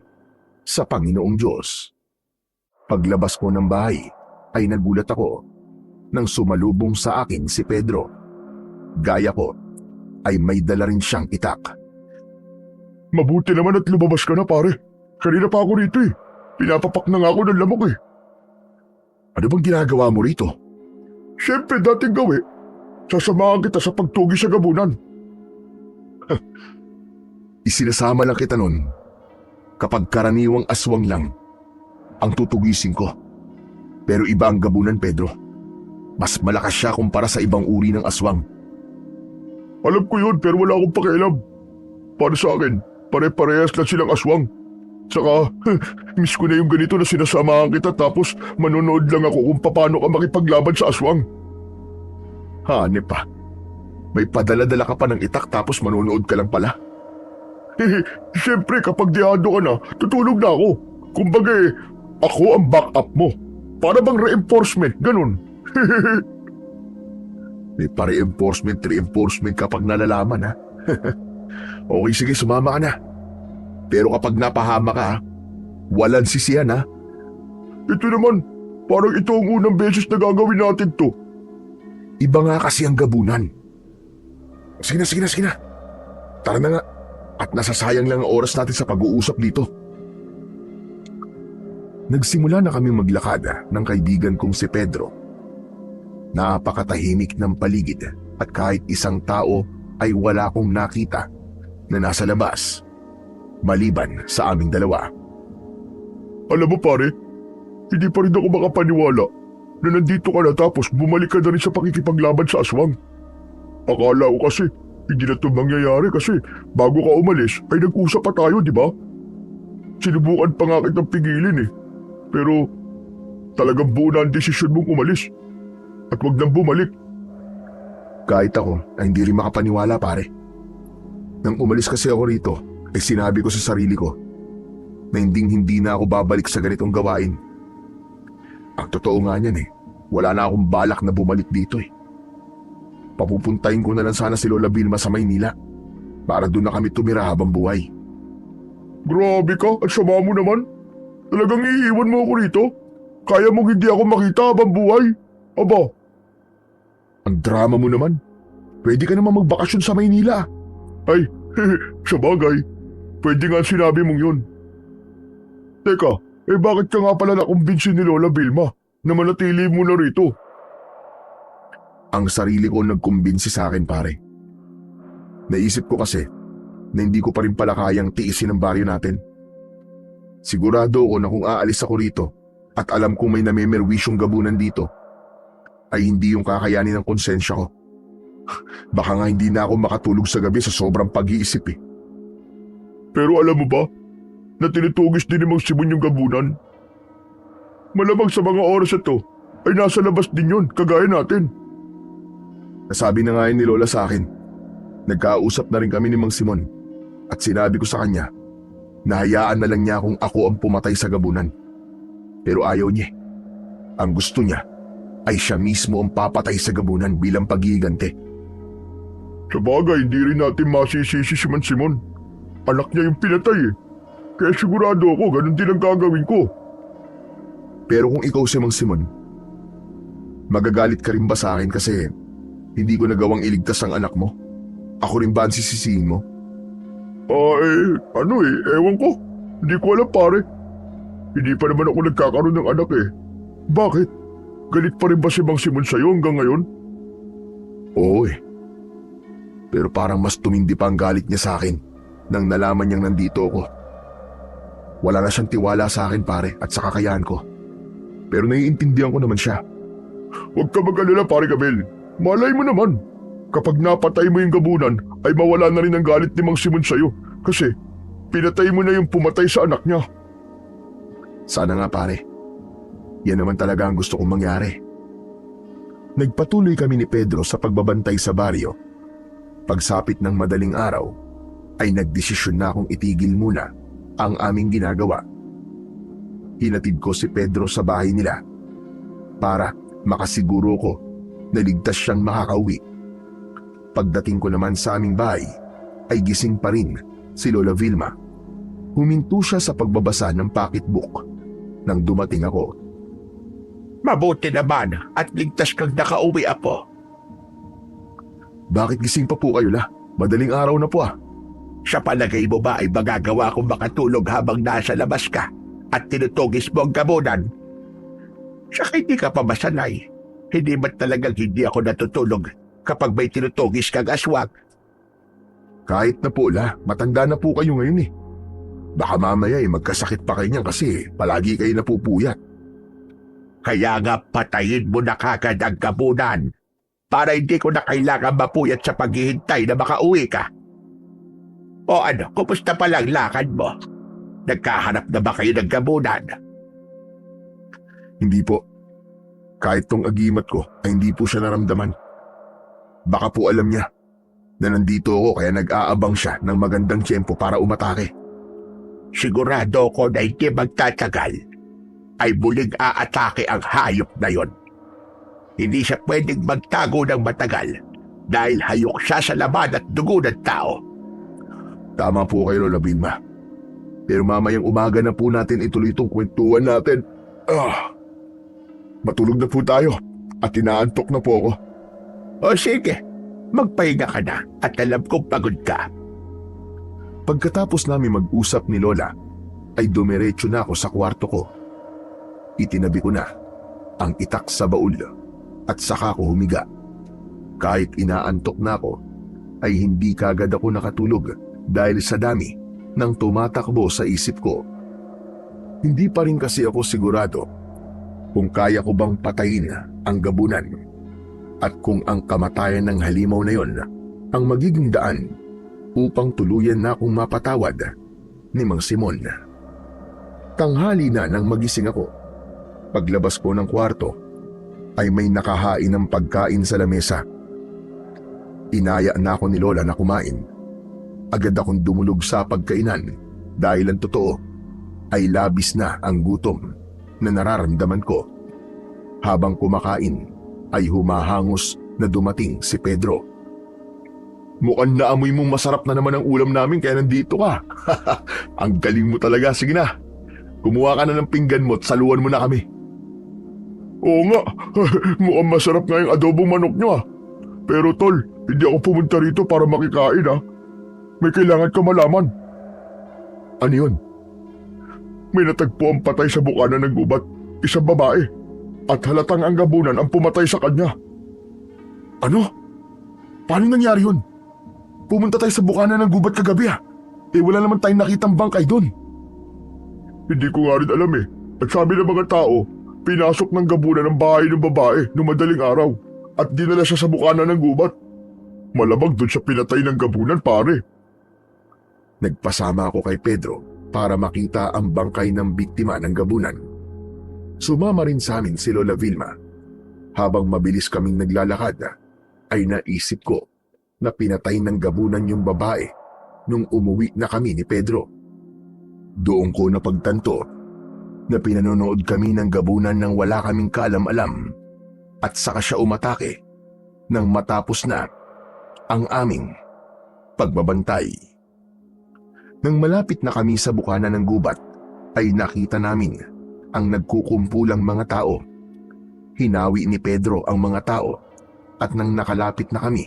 sa Panginoong Diyos. Paglabas ko ng bahay ay nagulat ako nang sumalubong sa akin si Pedro. Gaya ko ay may dala rin siyang itak. Mabuti naman at lumabas ka na pare. Kanina pa ako rito eh. Pinapapak na nga ako ng lamok eh. Ano bang ginagawa mo rito? Siyempre dating gawi. Sasamahan kita sa pagtugi sa gabunan. Isinasama lang kita nun kapag karaniwang aswang lang ang tutugisin ko. Pero iba ang gabunan, Pedro. Mas malakas siya kumpara sa ibang uri ng aswang. Alam ko yun pero wala akong pakialam. Para sa akin, pare-parehas lang silang aswang. Tsaka, miss ko na yung ganito na sinasamahan kita tapos manonood lang ako kung paano ka makipaglaban sa aswang. Hanep pa. May padala-dala ka pa ng itak tapos manonood ka lang pala. Siyempre kapag dehado ka na, tutulog na ako. Kumbaga ako ang backup mo. Para bang reinforcement, ganun. May pa-reinforcement kapag nalalaman ha. Okay sige, sumama ka na. Pero kapag napahama ka, walang sisihan ha. Ito naman, parang ito ang unang beses na gagawin natin to. Iba nga kasi ang gabunan. Sige na. Tara na nga. At nasasayang lang ang oras natin sa pag-uusap dito. Nagsimula na kami maglakad ng kaibigan kong si Pedro. Napakatahimik ng paligid at kahit isang tao ay wala akong nakita na nasa labas, maliban sa aming dalawa. Alam mo pare, hindi pa rin ako makapaniwala na nandito ka na tapos bumalik ka na rin sa pakikipaglaban sa aswang. Akala ko kasi hindi na ito mangyayari kasi bago ka umalis ay nag-usap pa tayo, di ba? Sinubukan pa nga kitang pigilin eh. Pero talagang buo na ang desisyon mong umalis at wag nang bumalik. Kahit ako ay hindi rin makapaniwala pare. Nang umalis kasi ako rito ay sinabi ko sa sarili ko na hindi na ako babalik sa ganitong gawain. Ang totoo nga niyan wala na akong balak na bumalik dito eh. Papupuntahin ko na lang sana si Lola Vilma sa Maynila para doon na kami tumira habang buhay. Grabe ka at sama mo naman. Talagang iiwan mo ako rito? Kaya mong hindi ako makita habang buhay? Aba, ang drama mo naman. Pwede ka naman magbakasyon sa Maynila. Ay, sa bagay. Pwede nga sinabi mong yun. Teka, bakit ka nga pala nakumbinsin ni Lola Vilma na manatili mo na rito? Ang sarili ko nagkumbinsi sa akin pare. Naisip ko kasi na hindi ko pa rin pala kayang tiisin ang baryo natin. Sigurado ako na kung aalis ako rito at alam kong may namemerwisyong gabunan dito, ay hindi yung kakayanin ng konsensya ko. Baka nga hindi na ako makatulog sa gabi sa sobrang pag-iisip eh. Pero alam mo ba, na tinutugis din ni Mang Simon yung gabunan? Malamang sa mga oras ito ay nasa labas din yun, kagaya natin. Nasabi na nga yun ni Lola sa akin. Nagkausap na rin kami ni Mang Simon at sinabi ko sa kanya na hayaan na lang niya kung ako ang pumatay sa gabunan. Pero ayaw niya. Ang gusto niya ay siya mismo ang papatay sa gabunan bilang paghihiganti. Sa bagay, hindi rin natin masisisi si Mang Simon. Anak niya yung pinatay eh. Kaya sigurado ako ganun din ang gagawin ko. Pero kung ikaw si Mang Simon, magagalit ka rin ba sa akin kasi hindi ko nagawang iligtas ang anak mo? Ako rin ba ang sisisihin mo? Ewan ko. Hindi ko alam pare. Hindi pa naman ako nagkakaroon ng anak eh. Bakit? Galit pa rin ba si Mang Simon sa'yo hanggang ngayon? Oo eh. Pero parang mas tumindi pa ang galit niya sa akin nang nalaman niyang nandito ako. Wala na siyang tiwala sa akin pare at sa kakayahan ko. Pero naiintindihan ko naman siya. Huwag ka mag-alala pare Gabel. Malay mo naman. Kapag napatay mo yung gabunan ay mawala na rin ang galit ni Mang Simon sa'yo kasi pinatay mo na yung pumatay sa anak niya. Sana nga pare. Yan naman talaga ang gusto kong mangyari. Nagpatuloy kami ni Pedro sa pagbabantay sa baryo. Pagsapit ng madaling araw, ay nagdesisyon na akong itigil muna ang aming ginagawa. Hinatid ko si Pedro sa bahay nila para makasiguro ko na ligtas siyang makakauwi. Pagdating ko naman sa aming bahay, ay gising pa rin si Lola Vilma. Huminto siya sa pagbabasa ng pocketbook nang dumating ako. Mabuti naman at ligtas kang nakauwi, apo. Bakit gising pa po kayo la? Madaling araw na po ah. Sa palagay mo ba ay magagawa kong makatulog habang nasa labas ka at tinutugis mo ang gabunan? Saka hindi ka pa masanay. Hindi ba talagang hindi ako natutulog kapag may tinutugis kang aswang? Kahit na po la, matanda na po kayo ngayon eh. Baka mamaya magkasakit pa kayo niyan kasi palagi kayo napupuyat. Kaya nga patayin mo na kagad ang gabunan para hindi ko na kailangan mapuyat sa paghihintay na makauwi ka. O ano, kumusta pa lang lakad mo? Nagkahanap na ba kayo ng gabunan? Hindi po. Kahit tong agimat ko ay hindi po siya naramdaman. Baka po alam niya na nandito ako kaya nag-aabang siya ng magandang tiyempo para umatake. Sigurado ko na hindi magtatagal ay muling aatake ang hayop na yon. Hindi siya pwedeng magtago ng matagal dahil hayok siya sa laman at dugo ng tao. Tama po kayo, Lola Vilma. Pero mamayang umaga na po natin ituloy itong kwentuhan natin. Matulog na po tayo at inaantok na po ako. O sige, magpahinga ka na at alam kong pagod ka. Pagkatapos namin mag-usap ni Lola, ay dumiretso na ako sa kwarto ko. Itinabi ko na ang itak sa baul at saka ko humiga. Kahit inaantok na ako, ay hindi kagad ako nakatulog dahil sa dami ng tumatakbo sa isip ko. Hindi pa rin kasi ako sigurado kung kaya ko bang patayin ang gabunan at kung ang kamatayan ng halimaw na yon ang magiging daan upang tuluyan na akong mapatawad ni Mang Simon. Tanghali na nang magising ako. Paglabas ko ng kwarto ay may nakahain ng pagkain sa lamesa. Inaya na ako ni Lola na kumain. Agad akong dumulog sa pagkainan dahil ang totoo ay labis na ang gutom na nararamdaman ko. Habang kumakain ay humahangos na dumating si Pedro. Mukhang naamoy mong masarap na naman ang ulam namin kaya nandito ka. Ang galing mo talaga. Sige na, kumuha ka na ng pinggan mo at saluhan mo na kami. Oo nga, mukhang masarap nga yung adobong manok nyo ah. Pero tol, hindi ako pumunta rito para makikain ah. May kailangan ka malaman. Ano yun? May natagpo ang patay sa bukana ng gubat, isang babae. At halatang ang gabunan ang pumatay sa kanya. Ano? Paano nangyari yun? Pumunta tayo sa bukana ng gubat kagabi ah. Wala naman tayong nakitang bangkay doon. Hindi ko nga rin alam eh. At sabi ng mga tao, pinasok ng gabunan ng bahay ng babae noong madaling araw at dinala siya sa bukana ng gubat. Malamang doon siya pinatay ng gabunan, pare. Nagpasama ako kay Pedro para makita ang bangkay ng biktima ng gabunan. Sumama rin sa amin si Lola Vilma. Habang mabilis kaming naglalakad, ay naisip ko na pinatay ng gabunan yung babae nung umuwi na kami ni Pedro. Doon ko napagtanto na pinanonood kami ng gabunan nang wala kaming kaalam-alam at saka siya umatake nang matapos na ang aming pagbabantay. Nang malapit na kami sa bukana ng gubat, ay nakita namin ang nagkukumpulang mga tao. Hinawi ni Pedro ang mga tao at nang nakalapit na kami,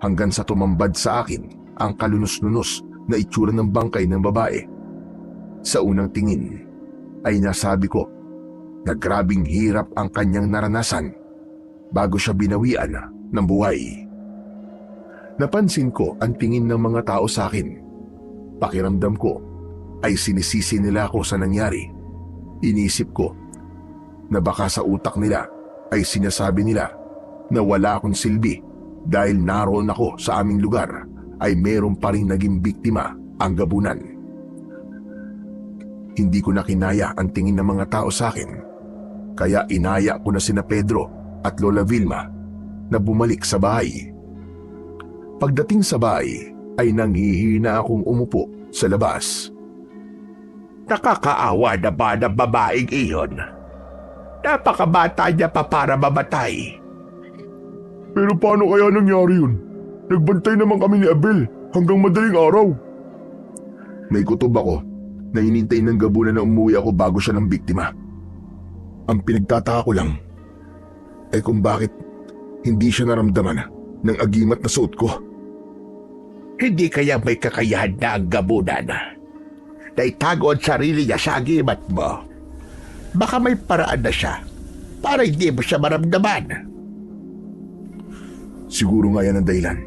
hanggang sa tumambad sa akin ang kalunos-lunos na itsura ng bangkay ng babae. Sa unang tingin ay nasabi ko na grabing hirap ang kanyang naranasan bago siya binawian ng buhay. Napansin ko ang tingin ng mga tao sa akin. Pakiramdam ko ay sinisisi nila ako sa nangyari. Inisip ko na baka sa utak nila ay sinasabi nila na wala akong silbi dahil naroon ako sa aming lugar ay meron pa rin naging biktima ang gabunan. Hindi ko na kinaya ang tingin ng mga tao sa akin, kaya inaya ko na sina Pedro at Lola Vilma na bumalik sa bahay. Pagdating sa bahay ay nanghihina akong umupo sa labas. Nakakaawa na ba ng babaeng iyon? Napakabata niya pa para mamatay. Pero paano kaya nangyari yun? Nagbantay naman kami ni Abel hanggang madaling araw. May kutob ako na hinintay ng gabunan na umuwi ako bago siya ng biktima. Ang pinagtataka ko lang ay kung bakit hindi siya naramdaman ng agimat na suot ko. Hindi kaya may kakayahan na ang gabunan na itago ang sarili niya sa agimat mo? Baka may paraan na siya para hindi mo siya maramdaman. Siguro nga yan ang dahilan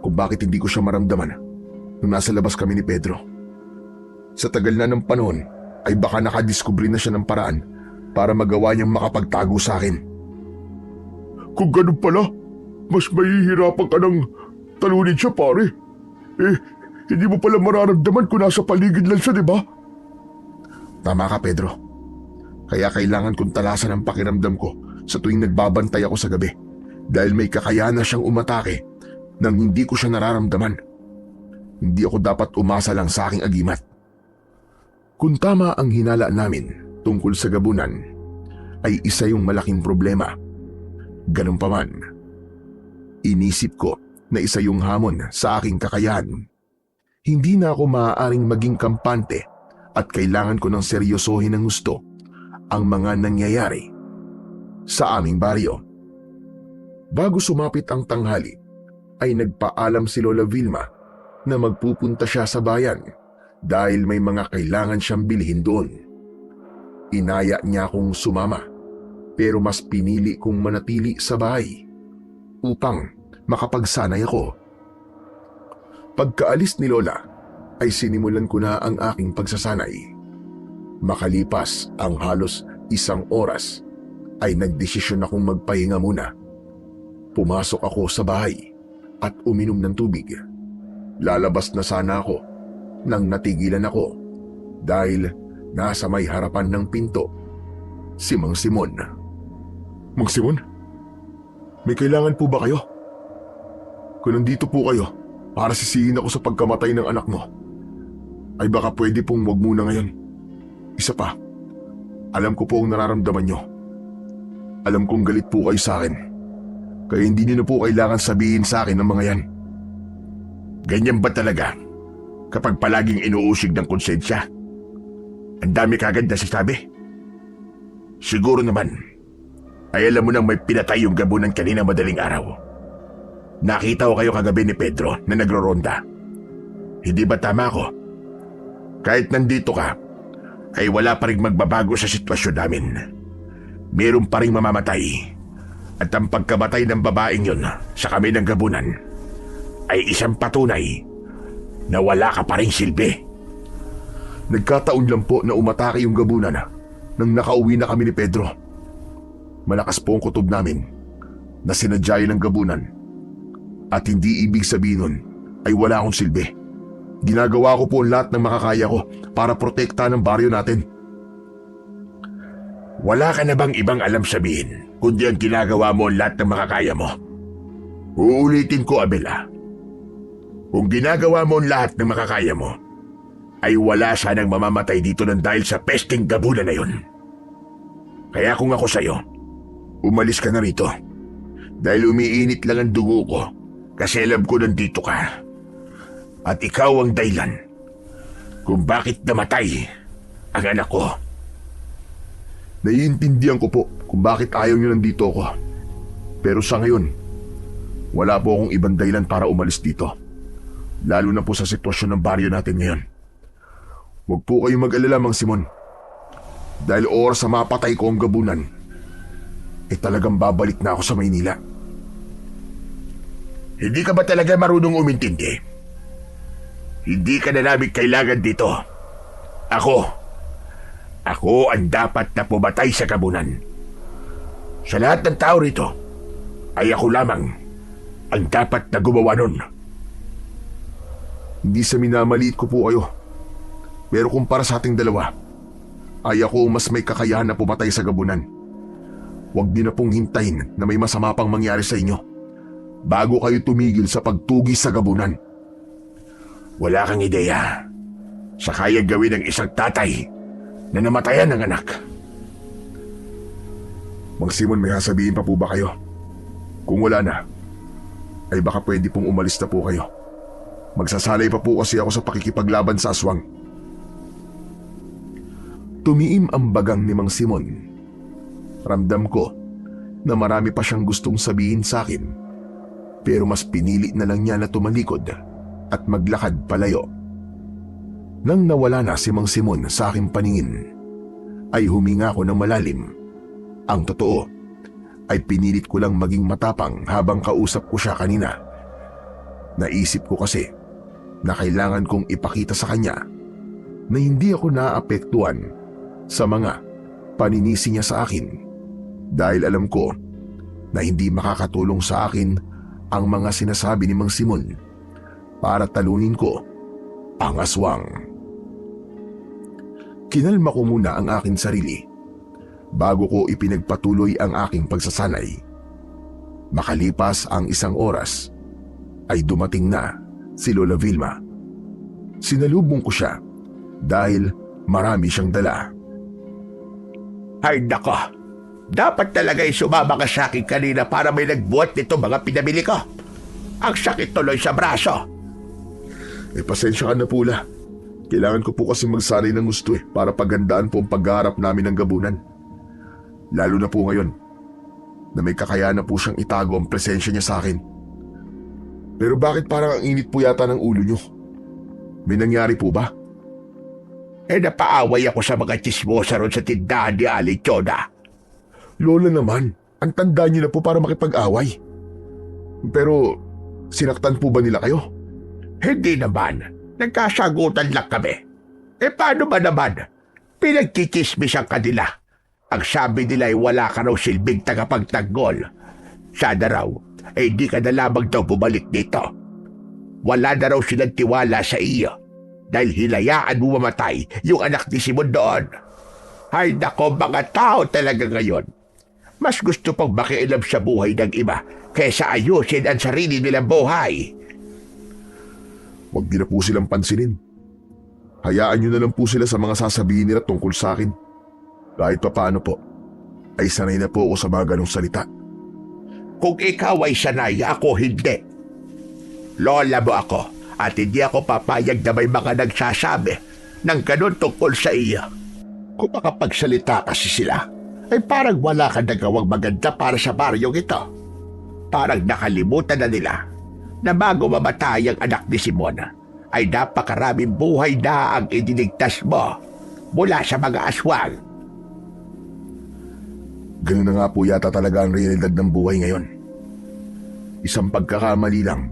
kung bakit hindi ko siya maramdaman nung nasa labas kami ni Pedro. Sa tagal na ng panahon ay baka nakadiskubre na siya ng paraan para magawa niyang makapagtago sa akin. Kung ganun pala, mas mahihirapan ka ng talunin siya, pare. Hindi mo pala mararamdaman kung nasa paligid lang siya, di ba? Tama ka, Pedro. Kaya kailangan kong talasan ang pakiramdam ko sa tuwing nagbabantay ako sa gabi dahil may kakayahan na siyang umatake nang hindi ko siya nararamdaman. Hindi ako dapat umasa lang sa aking agimat. Kung tama ang hinala namin tungkol sa gabunan, ay isa yung malaking problema. Ganun pa man, inisip ko na isa yung hamon sa aking kakayahan. Hindi na ako maaaring maging kampante at kailangan ko ng seryosohin ng gusto ang mga nangyayari sa aming baryo. Bago sumapit ang tanghali, ay nagpaalam si Lola Vilma na magpupunta siya sa bayan dahil may mga kailangan siyang bilhin doon. Inaya niya akong sumama pero mas pinili kong manatili sa bahay upang makapagsanay ako. Pagkaalis ni Lola ay sinimulan ko na ang aking pagsasanay. Makalipas ang halos 1 oras ay nagdesisyon akong magpahinga muna. Pumasok ako sa bahay at uminom ng tubig. Lalabas na sana ako nang natigilan ako dahil nasa may harapan ng pinto si Mang Simon. Mang Simon? May kailangan po ba kayo? Kung nandito po kayo para sisihin ako sa pagkamatay ng anak mo, ay baka pwede pong wag muna ngayon. Isa pa, alam ko po ang nararamdaman nyo. Alam kong galit po kayo sa akin, kaya hindi niyo na po kailangan sabihin sa akin ng mga yan. Ganyan ba talaga kapag palaging inuusig ng konsensya? Ang dami kagad na sasabi. Siguro naman ay alam mo nang may pinatay yung gabunan kanina madaling araw. Nakita ko kayo kagabi ni Pedro na nagro-ronda. Hindi ba tama ako? Kahit nandito ka, ay wala pa rin magbabago sa sitwasyon namin. Meron pa rin mamamatay. At ang pagkamatay ng babaeng yun sa kami ng gabunan ay isang patunay na wala ka pa rin silbi. Nagkataon lang po na umatake yung gabunan nang nakauwi na kami ni Pedro. Malakas po ang kutob namin na sinadya ng gabunan At hindi ibig sabihin nun ay wala akong silbi. Ginagawa ko po ang lahat ng makakaya ko para protektahan ang baryo natin. Wala ka na bang ibang alam sabihin kundi ang ginagawa mo ang lahat ng makakaya mo? Uulitin ko, Abela. Kung ginagawa mo ang lahat ng makakaya mo, ay wala sanang mamamatay dito ng dahil sa pesting gabunan na yun. Kaya kung ako sa'yo, umalis ka na rito. Dahil umiinit lang ang dugo ko kasi alam ko nandito ka. At ikaw ang dahilan kung bakit namatay ang anak ko. Naiintindihan ko po kung bakit ayaw niyo nandito ako. Pero sa ngayon, wala po akong ibang dahilan para umalis dito. Lalo na po sa sitwasyon ng baryo natin ngayon. Huwag po kayong mag-alala, Mang Simon. Dahil oras sa mapatay ko ang gabunan, talagang babalik na ako sa Maynila. Hindi ka ba talaga marunong umintindi? Hindi ka na namin kailangan dito. Ako ang dapat na pumatay sa gabunan. Sa lahat ng tao rito, ay ako lamang ang dapat na gumawa nun. Hindi sa minamaliit ko po kayo. Pero kumpara sa ating dalawa, ay ako mas may kakayahan na pumatay sa gabunan. Huwag din na pong hintayin na may masama pang mangyari sa inyo bago kayo tumigil sa pagtugis sa gabunan. Wala kang ideya sa kayang gawin ng isang tatay na namatayan ng anak. Mang Simon, may sasabihin pa po ba kayo? Kung wala na, ay baka pwede pong umalis na po kayo. Magsasalay pa po kasi ako sa pakikipaglaban sa aswang. Tumiim ang bagang ni Mang Simon. Ramdam ko na marami pa siyang gustong sabihin sa akin, pero mas pinili na lang niya na tumalikod at maglakad palayo. Nang nawala na si Mang Simon sa aking paningin, ay huminga ako ng malalim. Ang totoo ay pinilit ko lang maging matapang habang kausap ko siya kanina. Naisip ko kasi na kailangan kong ipakita sa kanya na hindi ako naapektuhan sa mga paninisi niya sa akin, dahil alam ko na hindi makakatulong sa akin ang mga sinasabi ni Mang Simon para talunin ko ang aswang. Kinalma ko muna ang aking sarili bago ko ipinagpatuloy ang aking pagsasanay. Makalipas ang 1 oras, ay dumating na si Lola Vilma. Sinalubong ko siya dahil marami siyang dala. Ay nako, dapat talaga sumama ka sa akin kanina para may nagbuhat nito mga pinabili ko. Ang sakit tuloy sa braso. Pasensya ka na po, La. Kailangan ko po kasi magsanay ng gusto para pagandaan po ang pagharap namin ng gabunan. Lalo na po ngayon na may kakayahan na po siyang itago ang presensya niya sa akin. Pero bakit parang ang init po yata ng ulo niyo? May nangyari po ba? Napaaway ako sa mga tsismosa ron sa tindahan ni Ali Choda. Lola naman, ang tanda niyo na po para makipag-away. Pero sinaktan po ba nila kayo? Hindi naman. Nagkasagutan lang kami. Paano ba naman? Pinagkikismis ang kanila. Ang sabi nila ay wala ka raw silbing tagapagtanggol. Sana raw, di ka na lamang daw bumalik dito. Wala na raw silang tiwala sa iyo dahil hinayaan mo mamatay yung anak ni Simon doon. Ay nako, mga tao talaga ngayon. Mas gusto pang makialam sa buhay ng iba kaysa ayusin ang sarili nilang buhay. Huwag din na po silang pansinin. Hayaan nyo na lang po sila sa mga sasabihin nila tungkol sa akin. Kahit pa paano po, ay sanay na po ako sa mga ganong salita. Kung ikaw ay sanay, ako hindi. Lola mo ako at hindi ako papayag na may mga nagsasabi ng ganun tungkol sa iyo. Kung makapagsalita kasi sila, ay parang wala kang nagawang maganda para sa baryong ito. Parang nakalimutan na nila na bago mamatay ang anak ni Simon, ay napakaraming buhay na ang idinigtas mo mula sa mga aswang. Ganun na nga po yata talaga ang realidad ng buhay ngayon. Isang pagkakamali lang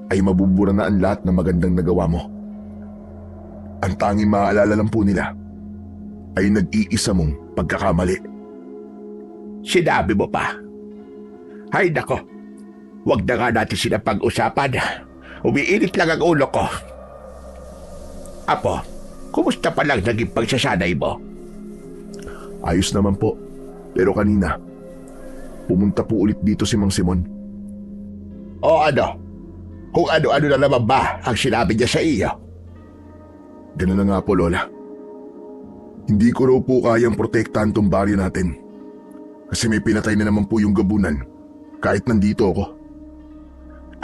ay mabubura na ang lahat ng magandang nagawa mo. Ang tanging maaalala lang po nila ay nag-iisa mong pagkakamali. Sinabi mo pa. Hay nako, Huwag na nga natin sila pag-usapan. Umiinit lang ang ulo ko. Apo, kumusta pa lang naging pagsasanay mo? Ayos naman po. Pero kanina, pumunta po ulit dito si Mang Simon. O ano? Kung ano-ano na naman ba ang sinabi niya sa iyo? Ganun na nga po, Lola. Hindi ko raw po kayang protektahan tong baryo natin. Kasi may pinatay na naman po yung gabunan kahit nandito ako.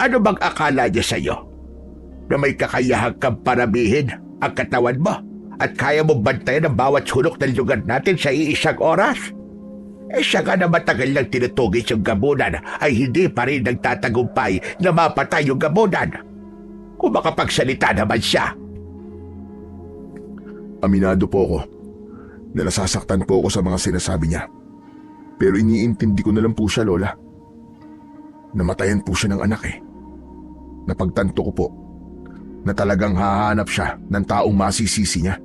Ano bang akala niya sa iyo? Na may kakayahang kang paramihin ang katawan mo at kaya mo bantayan ang bawat sulok ng lugar natin sa iisang oras? Siya nga na matagal lang tinutugis yung gabunan ay hindi pa rin nagtatagumpay na mapatay yung gabunan. Kung makapagsalita naman siya. Aminado po ako na nasasaktan po ako sa mga sinasabi niya. Pero iniintindi ko na lang po siya, Lola. Namatayan po siya ng anak eh. Napagtanto ko po na talagang hahanap siya ng taong masisisi niya.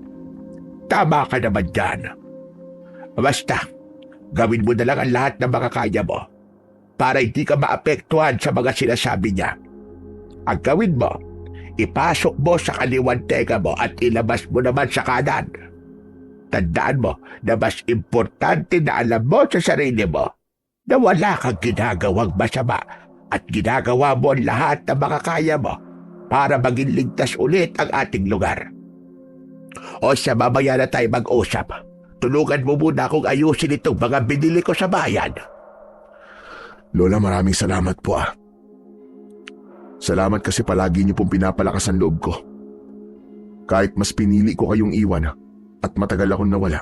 Tama ka naman dyan. Basta, gawin mo na lang ang lahat ng mga kaya mo para hindi ka maapektuhan sa mga sinasabi niya. Ang gawin mo, ipasok mo sa kaliwang tenga mo at ilabas mo naman sa kanan. Tandaan mo na mas importante na alam mo sa sarili mo na wala kang ginagawang masama at ginagawa mo ang lahat ng mga kaya mo para maging ligtas ulit ang ating lugar. O sa mamaya na tayo mag-usap. Tulungan mo muna akong ayusin itong mga binili ko sa bayan. Lola, maraming salamat po ah. Salamat kasi palagi niyo pong pinapalakas ang loob ko. Kahit mas pinili ko kayong iwan at matagal akong nawala,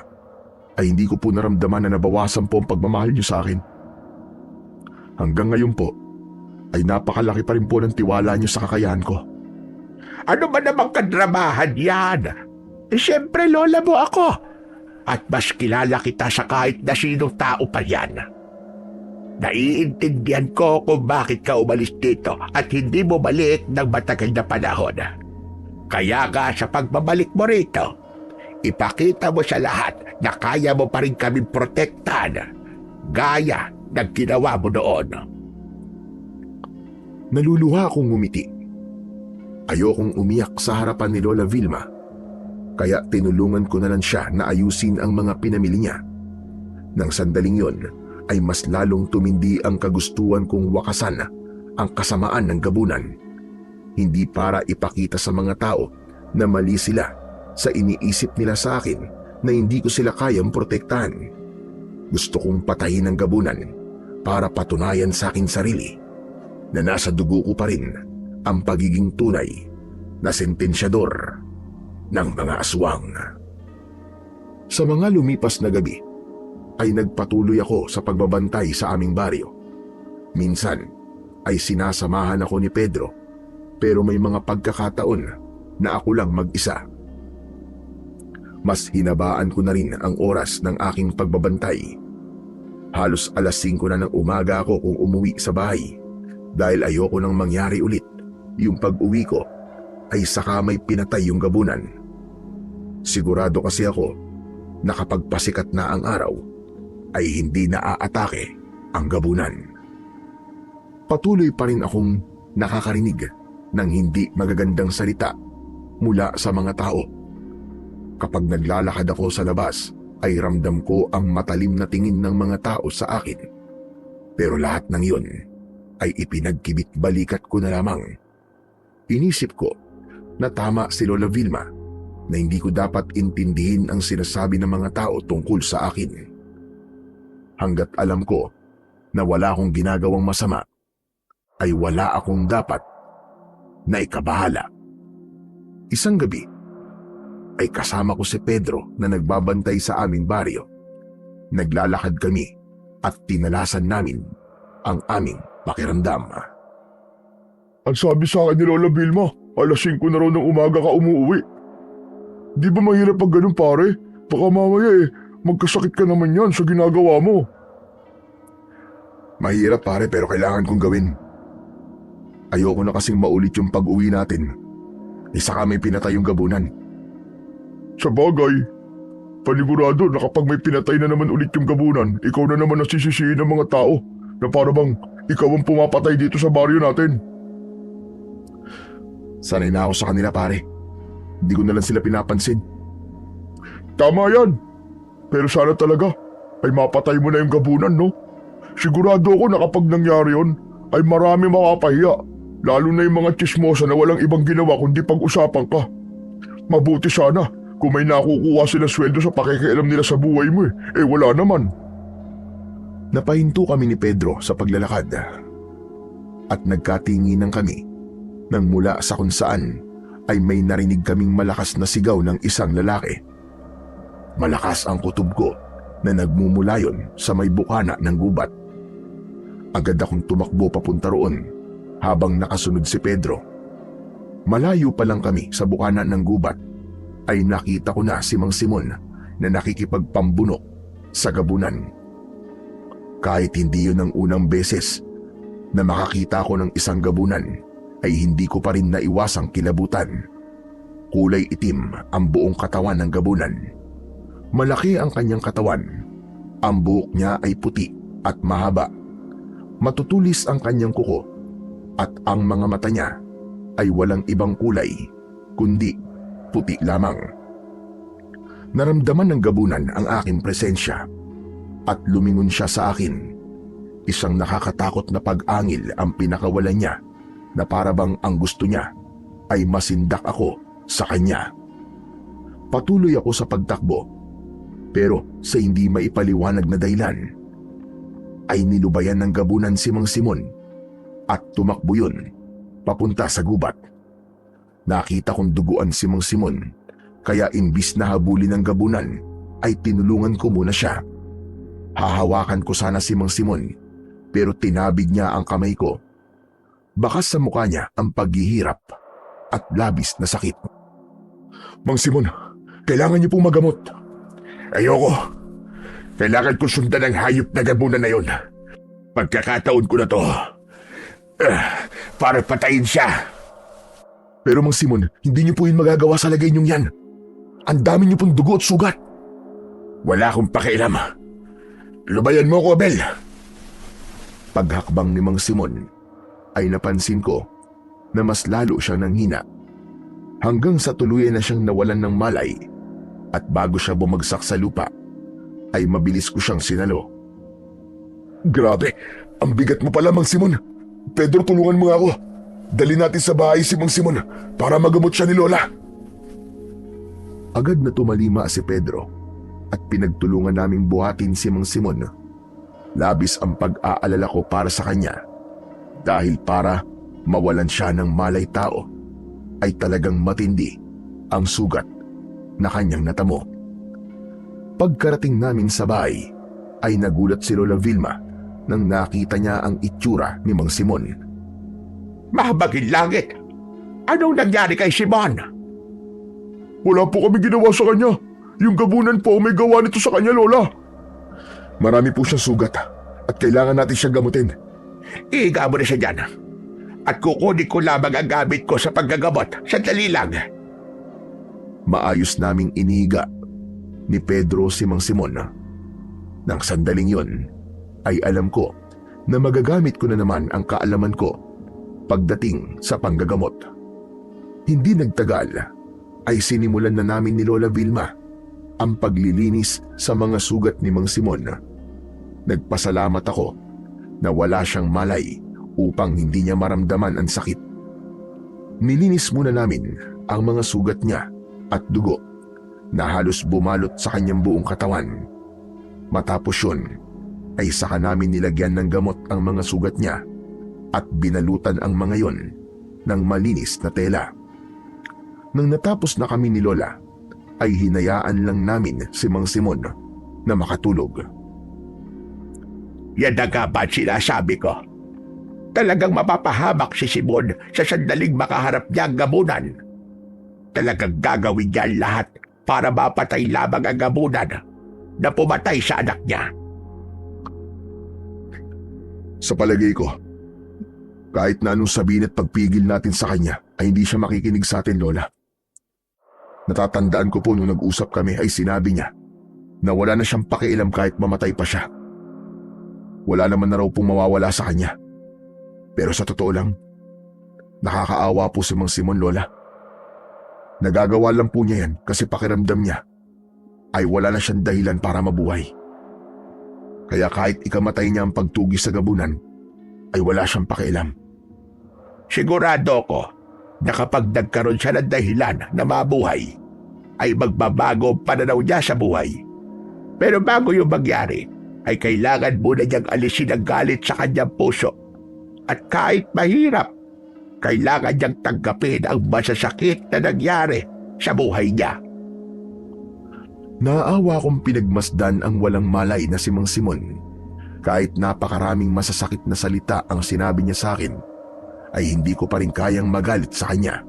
ay hindi ko po naramdaman na nabawasan po ang pagmamahal niyo sa akin. Hanggang ngayon po, ay napakalaki pa rin po ng tiwala niyo sa kakayahan ko. Ano ba namang kadramahan yan? Siyempre lola mo ako. At mas kilala kita sa kahit na sinong tao pa yan. Naiintindihan ko kung bakit ka umalis dito at hindi mo balik ng matagal na panahon. Kaya nga sa pagbabalik mo rito, ipakita mo sa lahat na kaya mo pa rin kaming protektahan, gaya ng ginawa mo noon. Naluluha akong ngumiti. Ayokong umiyak sa harapan ni Lola Vilma, kaya tinulungan ko na lang siya na ayusin ang mga pinamili niya. Nang sandaling yon ay mas lalong tumindi ang kagustuhan kong wakasan ang kasamaan ng gabunan. Hindi para ipakita sa mga tao na mali sila sa iniisip nila sa akin na hindi ko sila kayang protektahan. Gusto kong patayin ang gabunan para patunayan sa aking sarili na nasa dugo ko pa rin ang pagiging tunay na sentensyador ng mga aswang. Sa mga lumipas na gabi, ay nagpatuloy ako sa pagbabantay sa aming baryo. Minsan ay sinasamahan ako ni Pedro, pero may mga pagkakataon na ako lang mag-isa. Mas hinabaan ko na rin ang oras ng aking pagbabantay. Halos alas 5 na ng umaga ako kung umuwi sa bahay dahil ayoko nang mangyari ulit yung pag-uwi ko ay saka may pinatay yung gabunan. Sigurado kasi ako na kapag pasikat na ang araw, ay hindi na aatake ang gabunan. Patuloy pa rin akong nakakarinig ng hindi magagandang salita mula sa mga tao. Kapag naglalakad ako sa labas, ay ramdam ko ang matalim na tingin ng mga tao sa akin. Pero lahat ng iyon ay ipinagkibit balikat ko na lamang. Inisip ko na tama si Lola Vilma na hindi ko dapat intindihin ang sinasabi ng mga tao tungkol sa akin. Hanggat alam ko na wala akong ginagawang masama, ay wala akong dapat na ikabahala. Isang gabi, ay kasama ko si Pedro na nagbabantay sa aming baryo. Naglalakad kami at tinalasan namin ang aming pakiramdam. Ang sabi sa akin ni Lola Vilma, alas 5 na raw ng umaga ka umuwi. Di ba mahirap pag ganun pare? Baka mamaya magkasakit ka naman yan sa ginagawa mo. Mahirap pare pero kailangan kong gawin. Ayoko na kasing maulit yung pag-uwi natin. Isa kami pinatay yung gabunan. Sa bagay, panigurado na kapag may pinatay na naman ulit yung gabunan, ikaw na naman nasisisihin ng mga tao na para bang ikaw ang pumapatay dito sa baryo natin. Sanay na ako sa kanila pare. Hindi ko na lang sila pinapansin. Tama yan. Pero sana talaga ay mapatay mo na yung gabunan, no? Sigurado ako na kapag nangyari yon ay marami makapahiya. Lalo na yung mga tsismosa na walang ibang ginawa kundi pag-usapan ka. Mabuti sana kung may nakukuha sila sweldo sa pakikialam nila sa buhay mo eh. Wala naman. Napahinto kami ni Pedro sa paglalakad. At nagkatinginan kami nang mula sa kung saan ay may narinig kaming malakas na sigaw ng isang lalaki. Malakas ang kutob ko na nagmumulayon sa may bukana ng gubat. Agad akong tumakbo papunta roon habang nakasunod si Pedro. Malayo pa lang kami sa bukana ng gubat ay nakita ko na si Mang Simon na nakikipagpambunok sa gabunan. Kahit hindi yun ang unang beses na makakita ko ng isang gabunan, ay hindi ko pa rin naiwasang kilabutan. Kulay itim ang buong katawan ng gabunan. Malaki ang kanyang katawan. Ang buhok niya ay puti at mahaba. Matutulis ang kanyang kuko at ang mga mata niya ay walang ibang kulay kundi puti lamang. Naramdaman ng gabunan ang aking presensya at lumingon siya sa akin. Isang nakakatakot na pag-angil ang pinakawalan niya na parabang ang gusto niya ay masindak ako sa kanya. Patuloy ako sa pagtakbo, pero sa hindi maipaliwanag na dahilan ay nilubayan ng gabunan si Mang Simon at tumakbo yun papunta sa gubat. Nakita kong duguan si Mang Simon, kaya imbis na habulin ng gabunan ay tinulungan ko muna siya. Hahawakan ko sana si Mang Simon, pero tinabig niya ang kamay ko. Bakas sa mukha niya ang paghihirap at labis na sakit. Mang Simon, kailangan niyo pong magamot. Ayoko. Kailangan ko sundan ang hayop na gabunan na yun. Pagkakataon ko na to. Para patayin siya. Pero Mang Simon, hindi niyo po yun magagawa sa lagay niyong yan. Ang dami niyo pong dugo at sugat. Wala akong pakialam. Lubayan mo ko, Abel. Paghakbang ni Mang Simon ay napansin ko na mas lalo siyang nanghina hanggang sa tuluyan na siyang nawalan ng malay, at bago siya bumagsak sa lupa ay mabilis ko siyang sinalo. Grabe, ang bigat mo pala, Mang Simon. Pedro, tulungan mo nga ako. Dali natin sa bahay si Mang Simon para magamot siya ni Lola. Agad na tumalima si Pedro at pinagtulungan naming buhatin si Mang Simon. Labis ang pag-aalala ko para sa kanya dahil para mawalan siya ng malay tao ay talagang matindi ang sugat na kanyang natamo. Pagkarating namin sa bahay ay nagulat si Lola Vilma nang nakita niya ang itsura ni Mang Simon. Mahabagin langit! Anong nangyari kay Simon? Wala po kami ginawa sa kanya. Yung gabunan po may gawa nito sa kanya, Lola. Marami po siyang sugat at kailangan natin siyang gamutin. Ihiga mo na siya dyan. At kukunin ko lamang ang gamit ko sa paggagamot. Sandali lang. Maayos naming inihiga ni Pedro si Mang Simon. Nang sandaling yon ay alam ko na magagamit ko na naman ang kaalaman ko pagdating sa panggagamot. Hindi nagtagal ay sinimulan na namin ni Lola Vilma ang paglilinis sa mga sugat ni Mang Simon. Nagpasalamat ako na wala siyang malay upang hindi niya maramdaman ang sakit. Nilinis muna namin ang mga sugat niya at dugo na halos bumalot sa kanyang buong katawan. Matapos yun ay saka namin nilagyan ng gamot ang mga sugat niya at binalutan ang mga yon ng malinis na tela. Nang natapos na kami ni Lola, ay hinayaan lang namin si Mang Simon na makatulog. Yan na nga ba sinasabi ko? Talagang mapapahamak si Simon sa sandaling makaharap niya ang gabunan. Talagang gagawin niya lahat para mapatay lamang ang gabunan na pumatay sa anak niya. Sa palagay ko, kahit na anong sabihin at pagpigil natin sa kanya ay hindi siya makikinig sa atin, Lola. Natatandaan ko po nung nag-usap kami ay sinabi niya na wala na siyang pakialam kahit mamatay pa siya. Wala naman na raw pong mawawala sa kanya Pero sa totoo lang, nakakaawa po si Mang Simon, Lola. Nagagawa lang po niya yan kasi pakiramdam niya ay wala na siyang dahilan para mabuhay. Kaya kahit ikamatay niya ang pagtugis sa gabunan, ay wala siyang pakialam. Sigurado ko na kapag nagkaroon siya ng dahilan na mabuhay, ay magbabago ang pananaw niya sa buhay. Pero bago yung mangyari, ay kailangan muna niyang alisin ang galit sa kanyang puso. At kahit mahirap, kailangan niyang tanggapin ang masasakit na nangyari sa buhay niya. Naaawa kong pinagmasdan ang walang malay na si Mang Simon. Kahit napakaraming masasakit na salita ang sinabi niya sa akin, ay hindi ko pa rin kayang magalit sa kanya.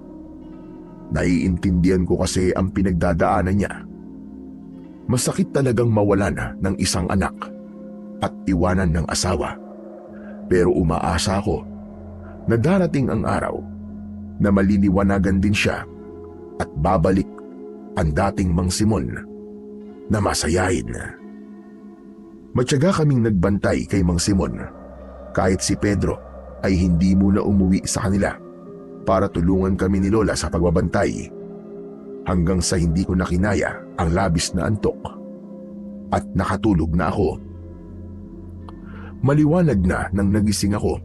Naiintindihan ko kasi ang pinagdadaanan niya. Masakit talagang mawalan ng isang anak at iwanan ng asawa. Pero umaasa ako na darating ang araw na maliliwanagan din siya at babalik ang dating Mang Simon na masayahin. Matyaga kaming nagbantay kay Mang Simon kahit si Pedro ay hindi muna umuwi sa kanila para tulungan kami ni Lola sa pagbabantay hanggang sa hindi ko nakinaya ang labis na antok at nakatulog na ako. Maliwanag na nang nagising ako.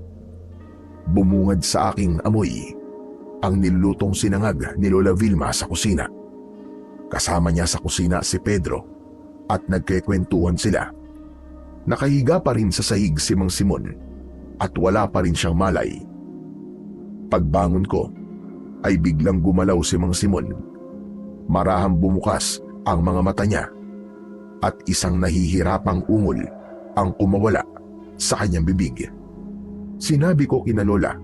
Bumungad sa aking amoy ang nilulutong sinangag ni Lola Vilma sa kusina. Kasama niya sa kusina si Pedro at nagkikwentuhan sila. Nakahiga pa rin sa sahig si Mang Simon at wala pa rin siyang malay. Pagbangon ko ay biglang gumalaw si Mang Simon. Marahang bumukas ang mga mata niya at isang nahihirapang ungol ang kumawala sa kanyang bibig. Sinabi ko kina Lola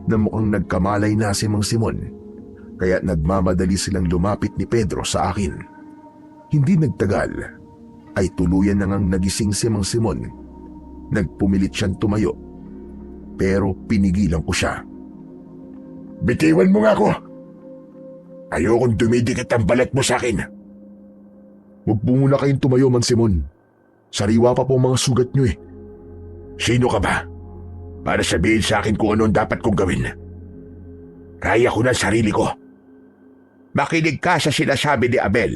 na mukhang nagkamalay na si Mang Simon, kaya nagmamadali silang lumapit ni Pedro sa akin. Hindi nagtagal ay tuluyan na ngang nagising si Mang Simon. Nagpumilit siyang tumayo, pero pinigilan ko siya. Bitiwan mo nga ako! Ayokong dumidikit ang balat mo sa akin. Huwag po muna kayong tumayo, Mang Simon. Sariwa pa po ang mga sugat niyo eh. Sino ka ba? Para sabihin sa akin kung ano ang dapat kong gawin. Kaya ko na sarili ko. Makinig ka sa sinasabi ni Abel.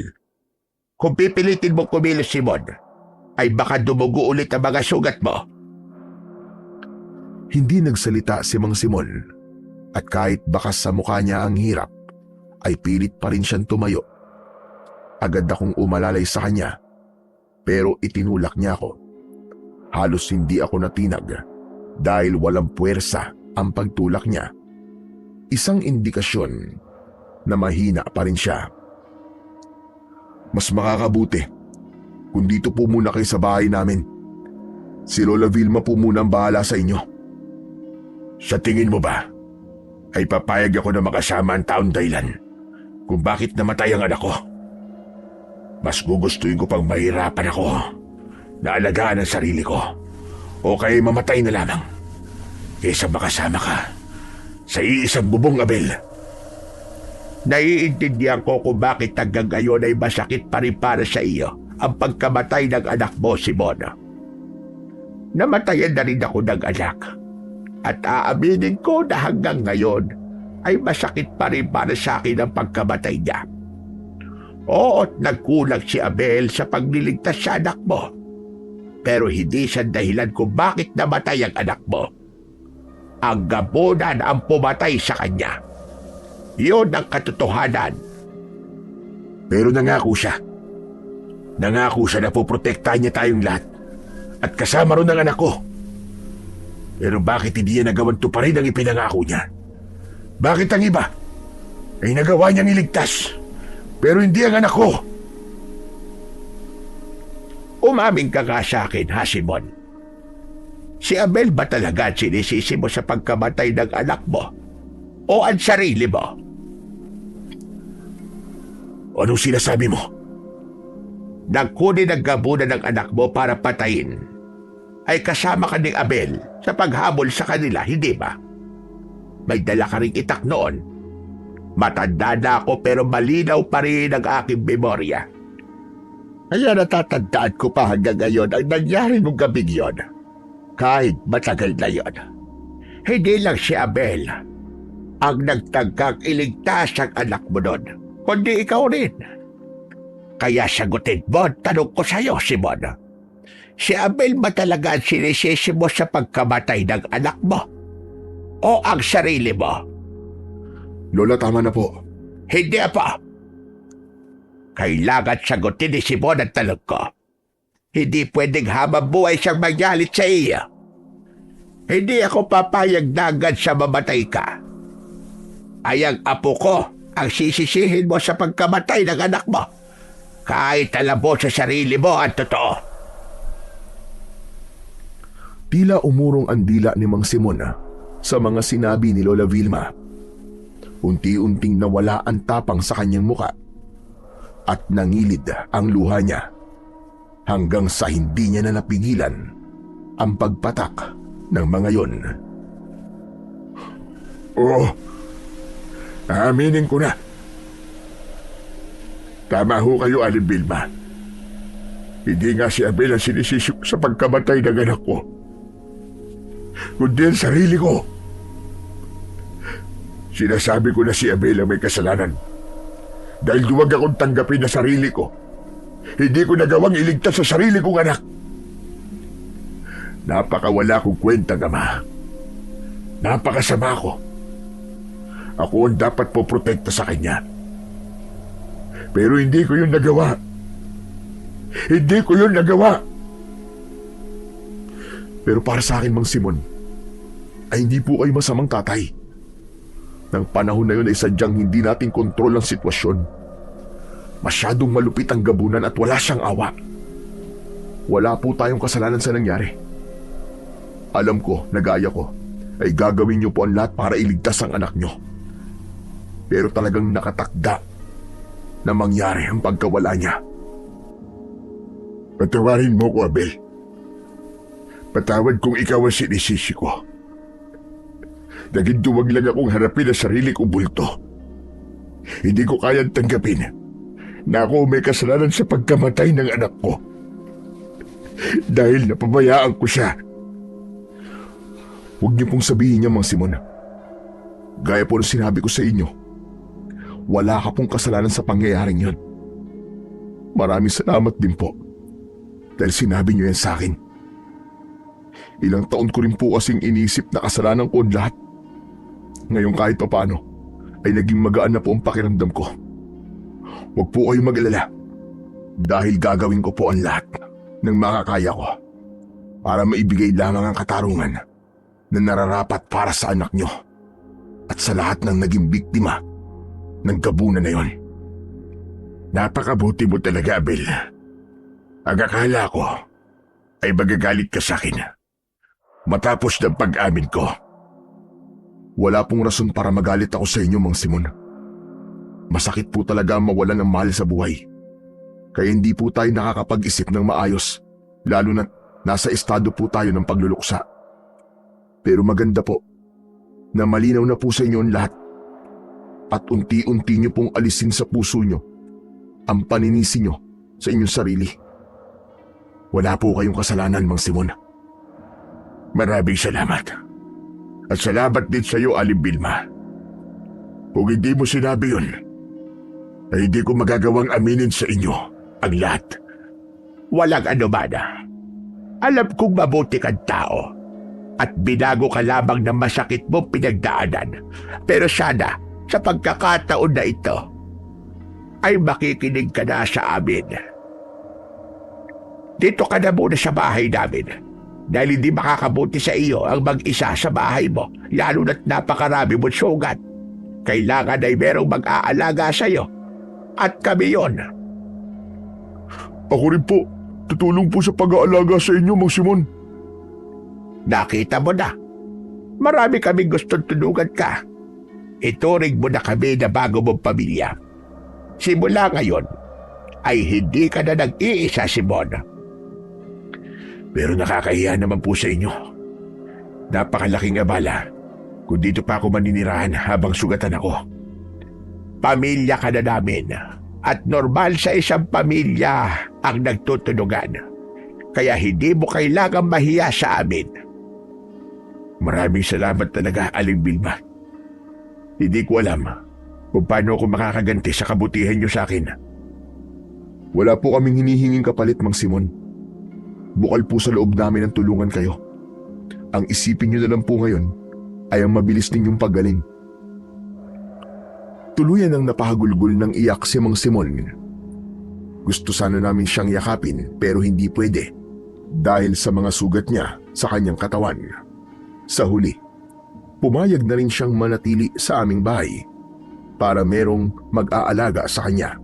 Kung pipilitin mong kumilos, Simon, ay baka dumugo ulit ang mga sugat mo. Hindi nagsalita si Mang Simon at kahit bakas sa mukha niya ang hirap, ay pilit pa rin siyang tumayo. Agad akong umalalay sa kanya, pero itinulak niya ako. Halos hindi ako natinag dahil walang puwersa ang pagtulak niya. Isang indikasyon na mahina pa rin siya. Mas makakabuti kung dito po muna kayo sa bahay namin. Si Lola Vilma po muna ang bahala sa inyo. Sa tingin mo ba, ay papayag ako na makasama ang taon dahilan kung bakit namatay ang anak ko? Mas gugustuhin ko pang mahirapan ako na alagaan ang sarili ko o kaya mamatay na lamang kaysa makasama ka sa iisang bubong, Abel. Naiintindihan ko kung bakit hanggang ngayon ay masakit pa rin para sa iyo ang pagkamatay ng anak mo, Simon. Namatayan na rin ako ng anak at aaminin ko na hanggang ngayon ay masakit pa rin para sa akin ang pagkamatay niya. Oo't nagkulang si Abel sa pagliligtas sa anak mo. Pero hindi siya dahilan kung bakit namatay ang anak mo. Ang gabunan ang pumatay sa kanya. Iyon ang katotohanan. Pero nangako siya. Nangako siya na poprotektahan niya tayong lahat. At kasama ron ang anak ko. Pero bakit hindi niya nagawan tuparin ang ipinangako niya? Bakit ang iba ay nagawa niyang iligtas? Pero hindi ang anak ko. Umaming ka nga sa akin, ha, Simon? Si Abel ba talaga sinisisi mo sa pagkamatay ng anak mo? O ang sarili mo? Anong sinasabi mo? Nagkunin ang gabunan ng anak mo para patayin. Ay kasama ka ni Abel sa paghabol sa kanila, hindi ba? May dala ka ring itak noon. Matanda na ako pero malinaw pa rin ang aking memorya. Kaya natatandaan ko pa hanggang ngayon ang nangyari mong gabing yon. Kahit matagal na yon. Hindi lang si Abel ang nagtangkang iligtas ang anak mo doon, kundi ikaw rin. Kaya sagutin mo ang tanong ko sa'yo, Simon. Si Abel ba talaga ang sinisisi mo sa pagkamatay ng anak mo? O ang sarili mo? Lola, tama na po. Hindi pa. Kailangan sagutin ni Simon ang tanong ko. Hindi pwedeng habang buhay siyang magalit sa iyo. Hindi ako papayag na agad sa mamatay ka. Ay ang apo ko ang sisisihin mo sa pagkamatay ng anak mo. Kahit alam mo sa sarili mo ang totoo. Tila umurong ang dila ni Mang Simon sa mga sinabi ni Lola Vilma. Unti-unting nawala ang tapang sa kanyang muka at nangilid ang luha niya hanggang sa hindi niya na napigilan ang pagpatak ng mga yon. Oo, aaminin ko na. Tama ho kayo, Aling Vilma. Hindi nga si Abel ang sinisisi ko sa pagkamatay ng anak ko, kundi ang sarili ko. Sinasabi ko na si Abel ang may kasalanan dahil duwag akong tanggapin na sarili ko. Hindi ko nagawang iligtas sa sarili kong anak. Napakawala kong kwenta, Ama. Napakasama ko. Ako ang dapat poprotekta sa kanya. Pero hindi ko yun nagawa. Hindi ko yun nagawa. Pero para sa akin, Mang Simon, ay hindi po kayo masamang tatay. Nang panahon na yun ay sadyang hindi natin kontrol ang sitwasyon. Masyadong malupit ang gabunan at wala siyang awa. Wala po tayong kasalanan sa nangyari. Alam ko, nagaya ko, ay gagawin niyo po ang lahat para iligtas ang anak niyo. Pero talagang nakatakda na mangyari ang pagkawala niya. Patawarin mo ko, Abel. Patawad kung ikaw ang sinisisi ko. Naging duwag lang akong harapin ang sarili kong bulto. Hindi ko kayang tanggapin na ako may kasalanan sa pagkamatay ng anak ko. Dahil napabayaan ko siya. Huwag niyo pong sabihin niya, Mang Simon. Gaya po ng sinabi ko sa inyo, wala ka pong kasalanan sa pangyayaring yun. Maraming salamat din po dahil sinabi niyo yan sa akin. Ilang taon ko rin po kasing inisip na kasalanan ko ang lahat. Ngayon kahit papaano ay naging magaan na po ang pakiramdam ko. Huwag po kayong mag-alala dahil gagawin ko po ang lahat ng makakaya ko para maibigay lamang ang katarungan na nararapat para sa anak niyo at sa lahat ng naging biktima ng gabunan na yon. Napakabuti mo talaga, Abel. Ang akala ko ay magagalit ka sa akin matapos ng pag-amin ko. Wala pong rason para magalit ako sa inyo, Mang Simon. Masakit po talaga mawalan ng mahal sa buhay. Kaya hindi po tayo nakakapag-isip ng maayos, lalo na nasa estado po tayo ng pagluluksa. Pero maganda po na malinaw na po sa inyo ang lahat at unti-unti niyo pong alisin sa puso niyo ang paninisi niyo sa inyong sarili. Wala po kayong kasalanan, Mang Simon. Maraming salamat. At salamat din sa iyo, Aling Vilma. Kung hindi mo sinabi yun, ay hindi ko magagawang aminin sa inyo ang lahat. Walang anuman. Alam kong mabuti kang tao at binago ka lamang ng masakit mong pinagdaanan. Pero sana, sa pagkakataon na ito, ay makikinig ka na sa amin. Dito ka na muna sa bahay namin. Dahil hindi makakabuti sa iyo ang mag-isa sa bahay mo, lalo na't napakarami mong sugat. Kailangan ay merong mag-aalaga sa iyo. At kami yon. Ako rin po. Tutulong po sa pag-aalaga sa inyo, Mang Simon. Nakita mo na. Marami kaming gustong tulungan ka. Ituring mo na kami na bago mong pamilya. Simula ngayon, ay hindi ka na nag-iisa, Simon. Pero nakakahiya naman po sa inyo. Napakalaking abala kung dito pa ako maninirahan habang sugatan ako. Pamilya ka na namin at normal sa isang pamilya ang nagtutunugan. Kaya hindi mo kailangang mahiya sa amin. Maraming salamat talaga, Aling Vilma. Hindi ko alam kung paano ako makakaganti sa kabutihan niyo sa akin. Wala po kaming hinihinging kapalit, Mang Simon. Bukal po sa loob namin ang tulungan kayo. Ang isipin niyo na lang po ngayon ay ang mabilis ninyong paggaling. Tuluyan ang napahagulgol ng iyak si Mang Simon. Gusto sana namin siyang yakapin pero hindi pwede dahil sa mga sugat niya sa kanyang katawan. Sa huli, pumayag na rin siyang manatili sa aming bahay para merong mag-aalaga sa kanya.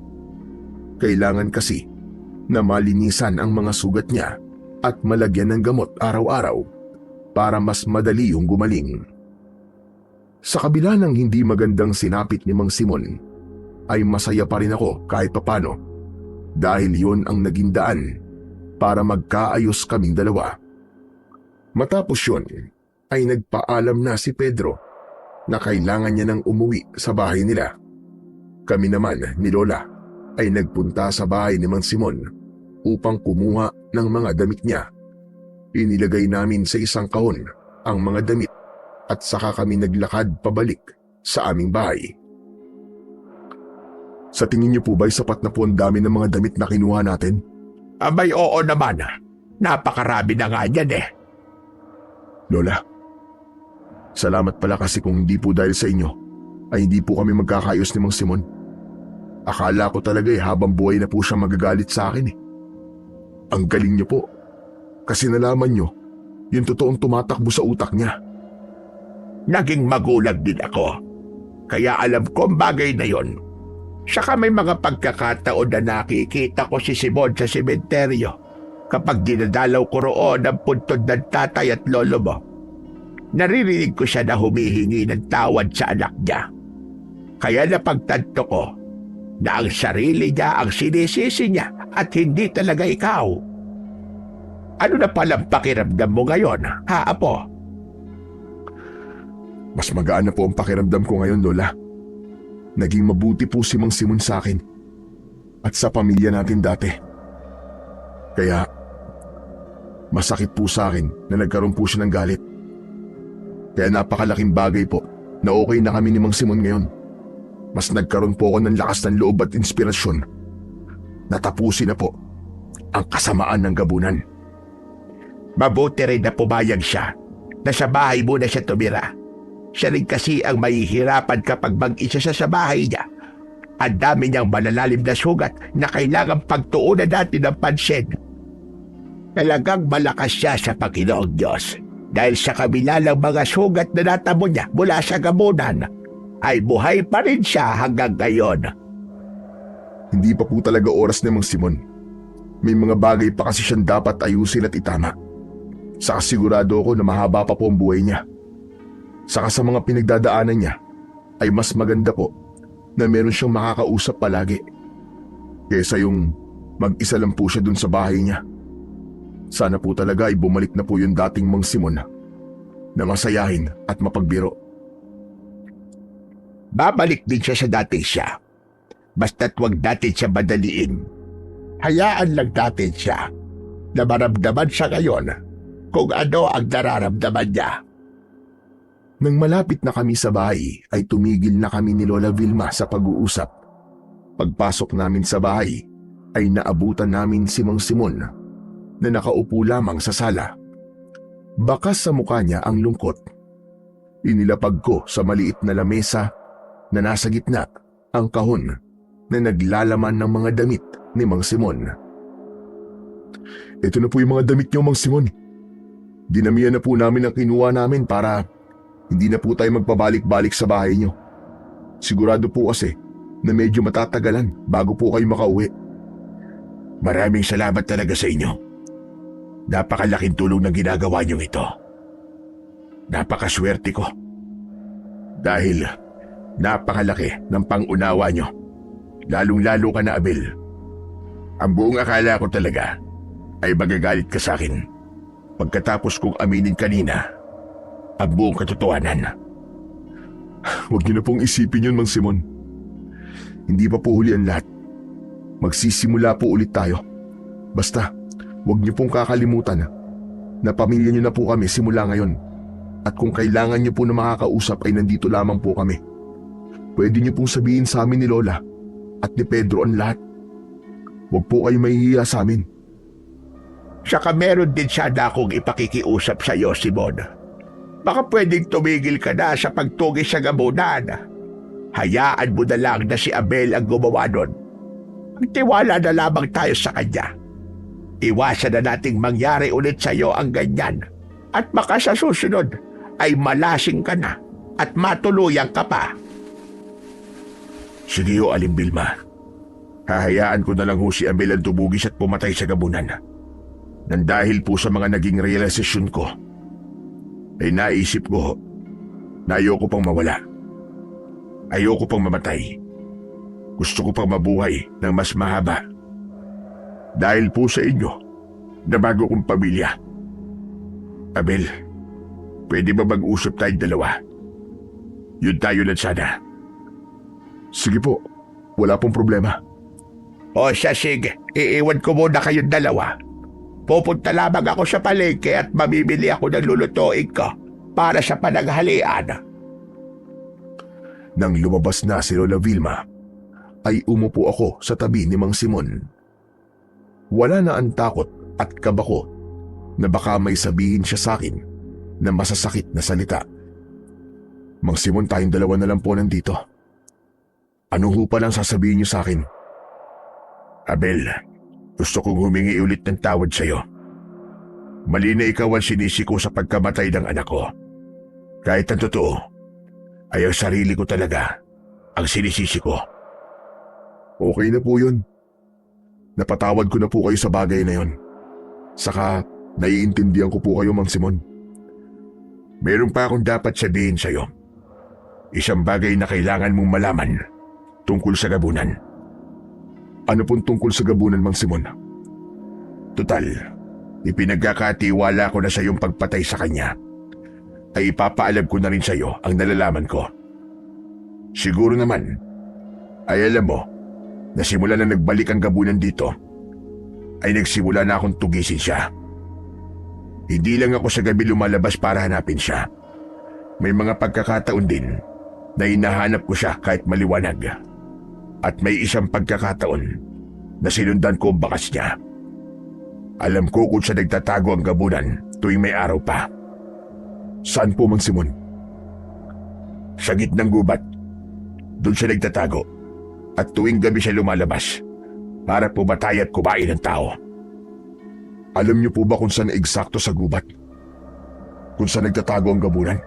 Kailangan kasi na malinisan ang mga sugat niya at malagyan ng gamot araw-araw para mas madali yung gumaling. Sa kabila ng hindi magandang sinapit ni Mang Simon, ay masaya pa rin ako kahit papano dahil yon ang naging daan para magkaayos kaming dalawa. Matapos yun, ay nagpaalam na si Pedro na kailangan niya nang umuwi sa bahay nila. Kami naman ni Lola ay nagpunta sa bahay ni Mang Simon upang kumuha ng mga damit niya. Inilagay namin sa isang kahon ang mga damit at saka kami naglakad pabalik sa aming bahay. Sa tingin niyo po ba'y sapat na po ang dami ng mga damit na kinuha natin? Abay, oo naman. Napakarami na nga yan eh. Lola, salamat pala kasi kung hindi po dahil sa inyo ay hindi po kami magkakayos ni Mang Simon. Akala ko talaga habang buhay na po siya magagalit sa akin eh. Ang galing niyo po kasi nalaman niyo yung totoong tumatakbo sa utak niya. Naging magulag din ako. Kaya alam ko ang bagay na yon. Saka may mga pagkakataon na nakikita ko si Simon sa sementeryo kapag dinadalaw ko roon ang puntod ng tatay at lolo mo. Naririnig ko siya na humihingi ng tawad sa anak niya. Kaya napagtanto ko na ang sarili niya ang sinisisi niya at hindi talaga ikaw. Ano na palang pakiramdam mo ngayon, ha, Apo? Mas magaan na po ang pakiramdam ko ngayon, Lola. Naging mabuti po si Mang Simon sa akin at sa pamilya natin dati. Kaya masakit po sa akin na nagkaroon po siya ng galit. Kaya napakalaking bagay po na okay na kami ni Mang Simon ngayon. Mas nagkaroon po ako ng lakas ng loob at inspirasyon. Natapusin na po ang kasamaan ng gabunan. Mabuti rin na pumayag siya na sa bahay mo na siya tumira. Siya rin kasi ang mahihirapan kapag mag-isa siya sa bahay niya. Ang dami niyang malalalim na sugat na kailangang pagtuunan natin ng pansin. Talagang malakas siya sa Panginoong Diyos dahil sa kabila ng mga sugat na natamo niya mula sa gamunan, ay buhay pa rin siya hanggang ngayon. Hindi pa po talaga oras ni Mang Simon. May mga bagay pa kasi siyang dapat ayusin at itama. Saka sigurado ako na mahaba pa po ang buhay niya. Saka sa mga pinagdadaanan niya, ay mas maganda po na meron siyang makakausap palagi kaysa yung mag-isa lang po siya dun sa bahay niya. Sana po talaga ay bumalik na po yung dating Mang Simon na masayahin at mapagbiro. Babalik din siya sa dating siya. Basta't wag natin siya madaliin. Hayaan lang natin siya na maramdaman siya ngayon kung ano ang nararamdaman niya. Nang malapit na kami sa bahay ay tumigil na kami ni Lola Vilma sa pag-uusap. Pagpasok namin sa bahay ay naabutan namin si Mang Simon na nakaupo lamang sa sala. Bakas sa mukha niya ang lungkot. Inilapag ko sa maliit na lamesa na nasa gitna ang kahon na naglalaman ng mga damit ni Mang Simon. Ito na po yung mga damit niyo, Mang Simon. Dinamihan na po namin ang kinuha namin para hindi na po tayo magpabalik-balik sa bahay niyo. Sigurado po kasi na medyo matatagalan bago po kayo makauwi. Maraming salamat talaga sa inyo. Napakalaking tulong na ginagawa niyo ito. Napakaswerte ko. Dahil napakalaki ng pangunawa niyo. Lalong-lalo ka na, Abel. Ang buong akala ko talaga ay magagalit ka sa akin pagkatapos kong aminin kanina ang buong katotohanan. Huwag niyo na pong isipin yun, Mang Simon. Hindi pa po huli ang lahat. Magsisimula po ulit tayo. Basta, huwag niyo pong kakalimutan na pamilya niyo na po kami simula ngayon. At kung kailangan niyo po na makakausap ay nandito lamang po kami. Pwede niyo pong sabihin sa amin ni Lola at ni Pedro ang lahat. Huwag po kayo mahihiya sa amin. Saka meron din sana akong ipakikiusap sa iyo, Simon. Baka pwedeng tumigil ka na sa pagtugis sa gabunan. Hayaan mo na lang na si Abel ang gumawa nun. Magtiwala na lamang tayo sa kanya. Iwasan na nating mangyari ulit sa iyo ang ganyan. At baka sa susunod ay malasing ka na at matuluyan ka pa. Sige ho, Aling Vilma. Hahayaan ko na lang ho si Abel ang tumugis at pumatay sa gabunan. Nang dahil po sa mga naging realisasyon ko, ay naisip ko na ayoko pang mawala. Ayoko pang mamatay. Gusto ko pang mabuhay ng mas mahaba. Dahil po sa inyo na bago kong pamilya. Abel, pwede ba mag-usap tayong dalawa? Yun tayo lang sana. Sige po, wala pong problema. O siya, sige, iiwan ko muna kayong dalawa. Pupunta lamang ako sa palengke at mamimili ako ng lulutuin ko para sa panaghalian. Nang lumabas na si Lola Vilma, ay umupo ako sa tabi ni Mang Simon. Wala na ang takot at kaba ko na baka may sabihin siya sa akin na masasakit na salita. Mang Simon, tayong dalawa na lang po nandito. Ano ho pa lang sasabihin niyo sa akin? Abel, gusto kong humingi ulit ng tawad sa iyo. Mali na ikaw ang sinisi ko sa pagkamatay ng anak ko. Kahit ang totoo, ay ang sarili ko talaga ang sinisisi ko. Okay na po yun. Napatawad ko na po kayo sa bagay na yun. Saka naiintindihan ko po kayo, Mang Simon. Meron pa akong dapat sabihin sa iyo. Isang bagay na kailangan mong malaman tungkol sa gabunan. Ano pong tungkol sa gabunan, Mang Simon? Tutal, ipinagkakatiwala ko na sa iyong pagpatay sa kanya. Ay ipapaalam ko na rin sa iyo ang nalalaman ko. Siguro naman, ay alam mo, na simula na nagbalik ang gabunan dito, ay nagsimula na akong tugisin siya. Hindi lang ako sa gabi lumalabas para hanapin siya. May mga pagkakataon din na hinahanap ko siya kahit maliwanag. At may isang pagkakataon na sinundan ko ang bakas niya. Alam ko kung siya nagtatago ang gabunan tuwing may araw pa. Saan po, Mang Simon? Sa gitnang gubat. Doon siya nagtatago. At tuwing gabi siya lumalabas para pumatay at kumain ng tao. Alam niyo po ba kung saan eksakto sa gubat? Kung saan nagtatago ang gabunan?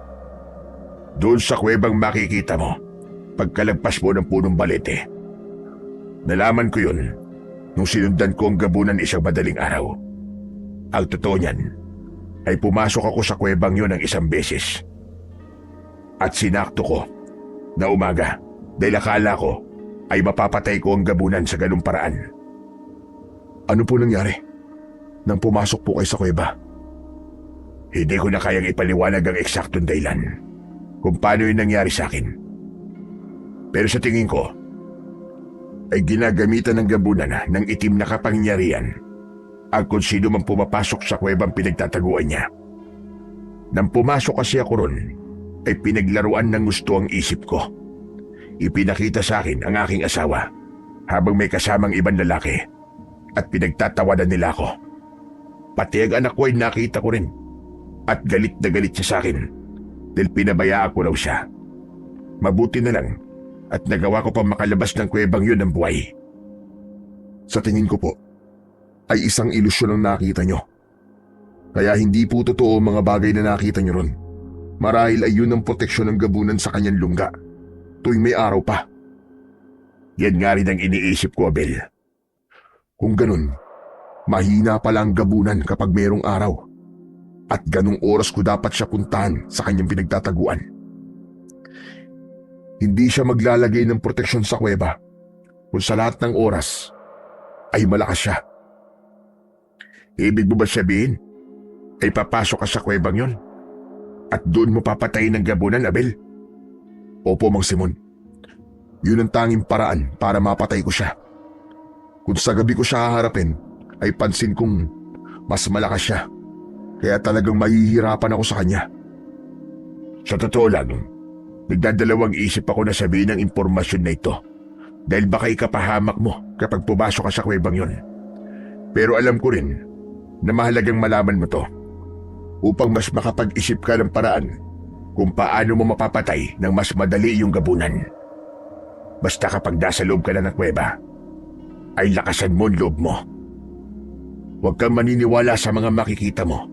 Doon sa kuwebang makikita mo pagkalagpas mo ng punong balete. Nalaman ko yun nung sinundan ko ang gabunan isang madaling araw. Ang totoo niyan ay pumasok ako sa kuwebang yun ng isang beses. At sinakto ko na umaga dahil akala ko ay mapapatay ko ang gabunan sa ganung paraan. Ano po nangyari nang pumasok po kayo sa kuweba? Hindi ko na kayang ipaliwanag ang eksaktong dahilan kung paano yun nangyari sa akin. Pero sa tingin ko, ay ginagamitan ng gabunan ng itim na kapangyarihan ang kung sino man pumapasok sa kuwebang pinagtataguan niya. Nang pumasok kasi ako ron, ay pinaglaruan ng gusto ang isip ko. Ipinakita sa akin ang aking asawa habang may kasamang ibang lalaki at pinagtatawanan nila ako. Pati ang anak ko ay nakita ko rin at galit na galit siya sa akin dahil pinabayaan ko raw siya. Mabuti na lang at nagawa ko pa makalabas ng kuwebang yun ng buhay. Sa tingin ko po, ay isang ilusyon ang nakita nyo. Kaya hindi po totoo ang mga bagay na nakita nyo ron. Marahil ay yun ang proteksyon ng gabunan sa kanyang lungga tuwing may araw pa. Yan nga rin ang iniisip ko, Abel. Kung ganun, mahina pala ang gabunan kapag mayroong araw. At ganung oras ko dapat siya puntahan sa kanyang pinagtataguan. Hindi siya maglalagay ng proteksyon sa kuweba kung sa lahat ng oras ay malakas siya. Ibig mo ba sabihin ay papasok ka sa kuwebang yun at doon mo papatayin ang gabunan, Abel? Opo, Mang Simon. Yun ang tanging paraan para mapatay ko siya. Kung sa gabi ko siya haharapin, ay pansin kong mas malakas siya. Kaya talagang mahihirapan ako sa kanya. Sa totoo lang, nagdadalawang isip ako na sabihin ang impormasyon na ito dahil baka ikapahamak mo kapag pumasok ka sa kuwebang yon. Pero alam ko rin na mahalagang malaman mo to upang mas makapag-isip ka ng paraan kung paano mo mapapatay ng mas madali yung gabunan. Basta kapag nasa loob ka na ng kuweba, ay lakasan mo ang loob mo. Huwag kang maniniwala sa mga makikita mo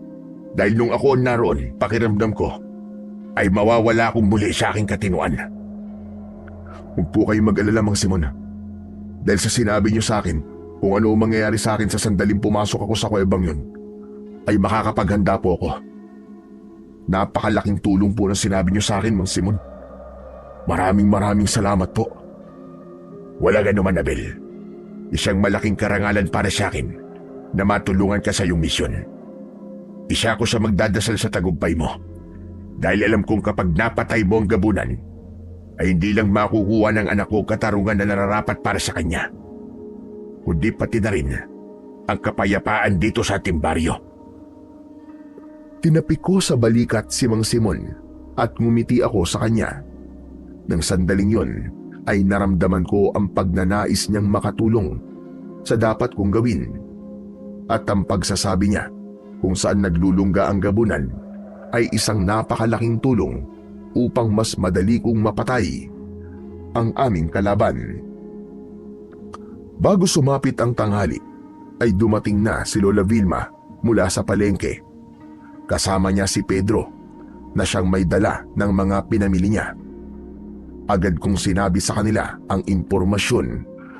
dahil nung ako naroon, pakiramdam ko ay mawawala akong muli sa aking katinuan. Huwag po kayong mag-alala, Mang Simon. Dahil sa sinabi niyo sa akin kung ano ang mangyayari sa akin sa sandaling pumasok ako sa kuwebang yun, ay makakapaghanda po ako. Napakalaking tulong po na sinabi niyo sa akin, Mang Simon. Maraming salamat po. Walang anuman, Abel. Isang malaking karangalan para sa akin na matulungan ka sa iyong misyon. Isa ako sa magdadasal sa tagumpay mo dahil alam kong kapag napatay mo ang gabunan, ay hindi lang makukuha ng anak ko katarungan na nararapat para sa kanya, kundi pati na rin ang kapayapaan dito sa ating baryo. Tinapik ko sa balikat si Mang Simon at ngumiti ako sa kanya. Nang sandaling yon ay naramdaman ko ang pagnanais niyang makatulong sa dapat kong gawin at ang pagsasabi niya kung saan naglulungga ang gabunan ay isang napakalaking tulong upang mas madali kong mapatay ang aming kalaban. Bago sumapit ang tanghali ay dumating na si Lola Vilma mula sa palengke. Kasama niya si Pedro na siyang may dala ng mga pinamili niya. Agad kong sinabi sa kanila ang impormasyon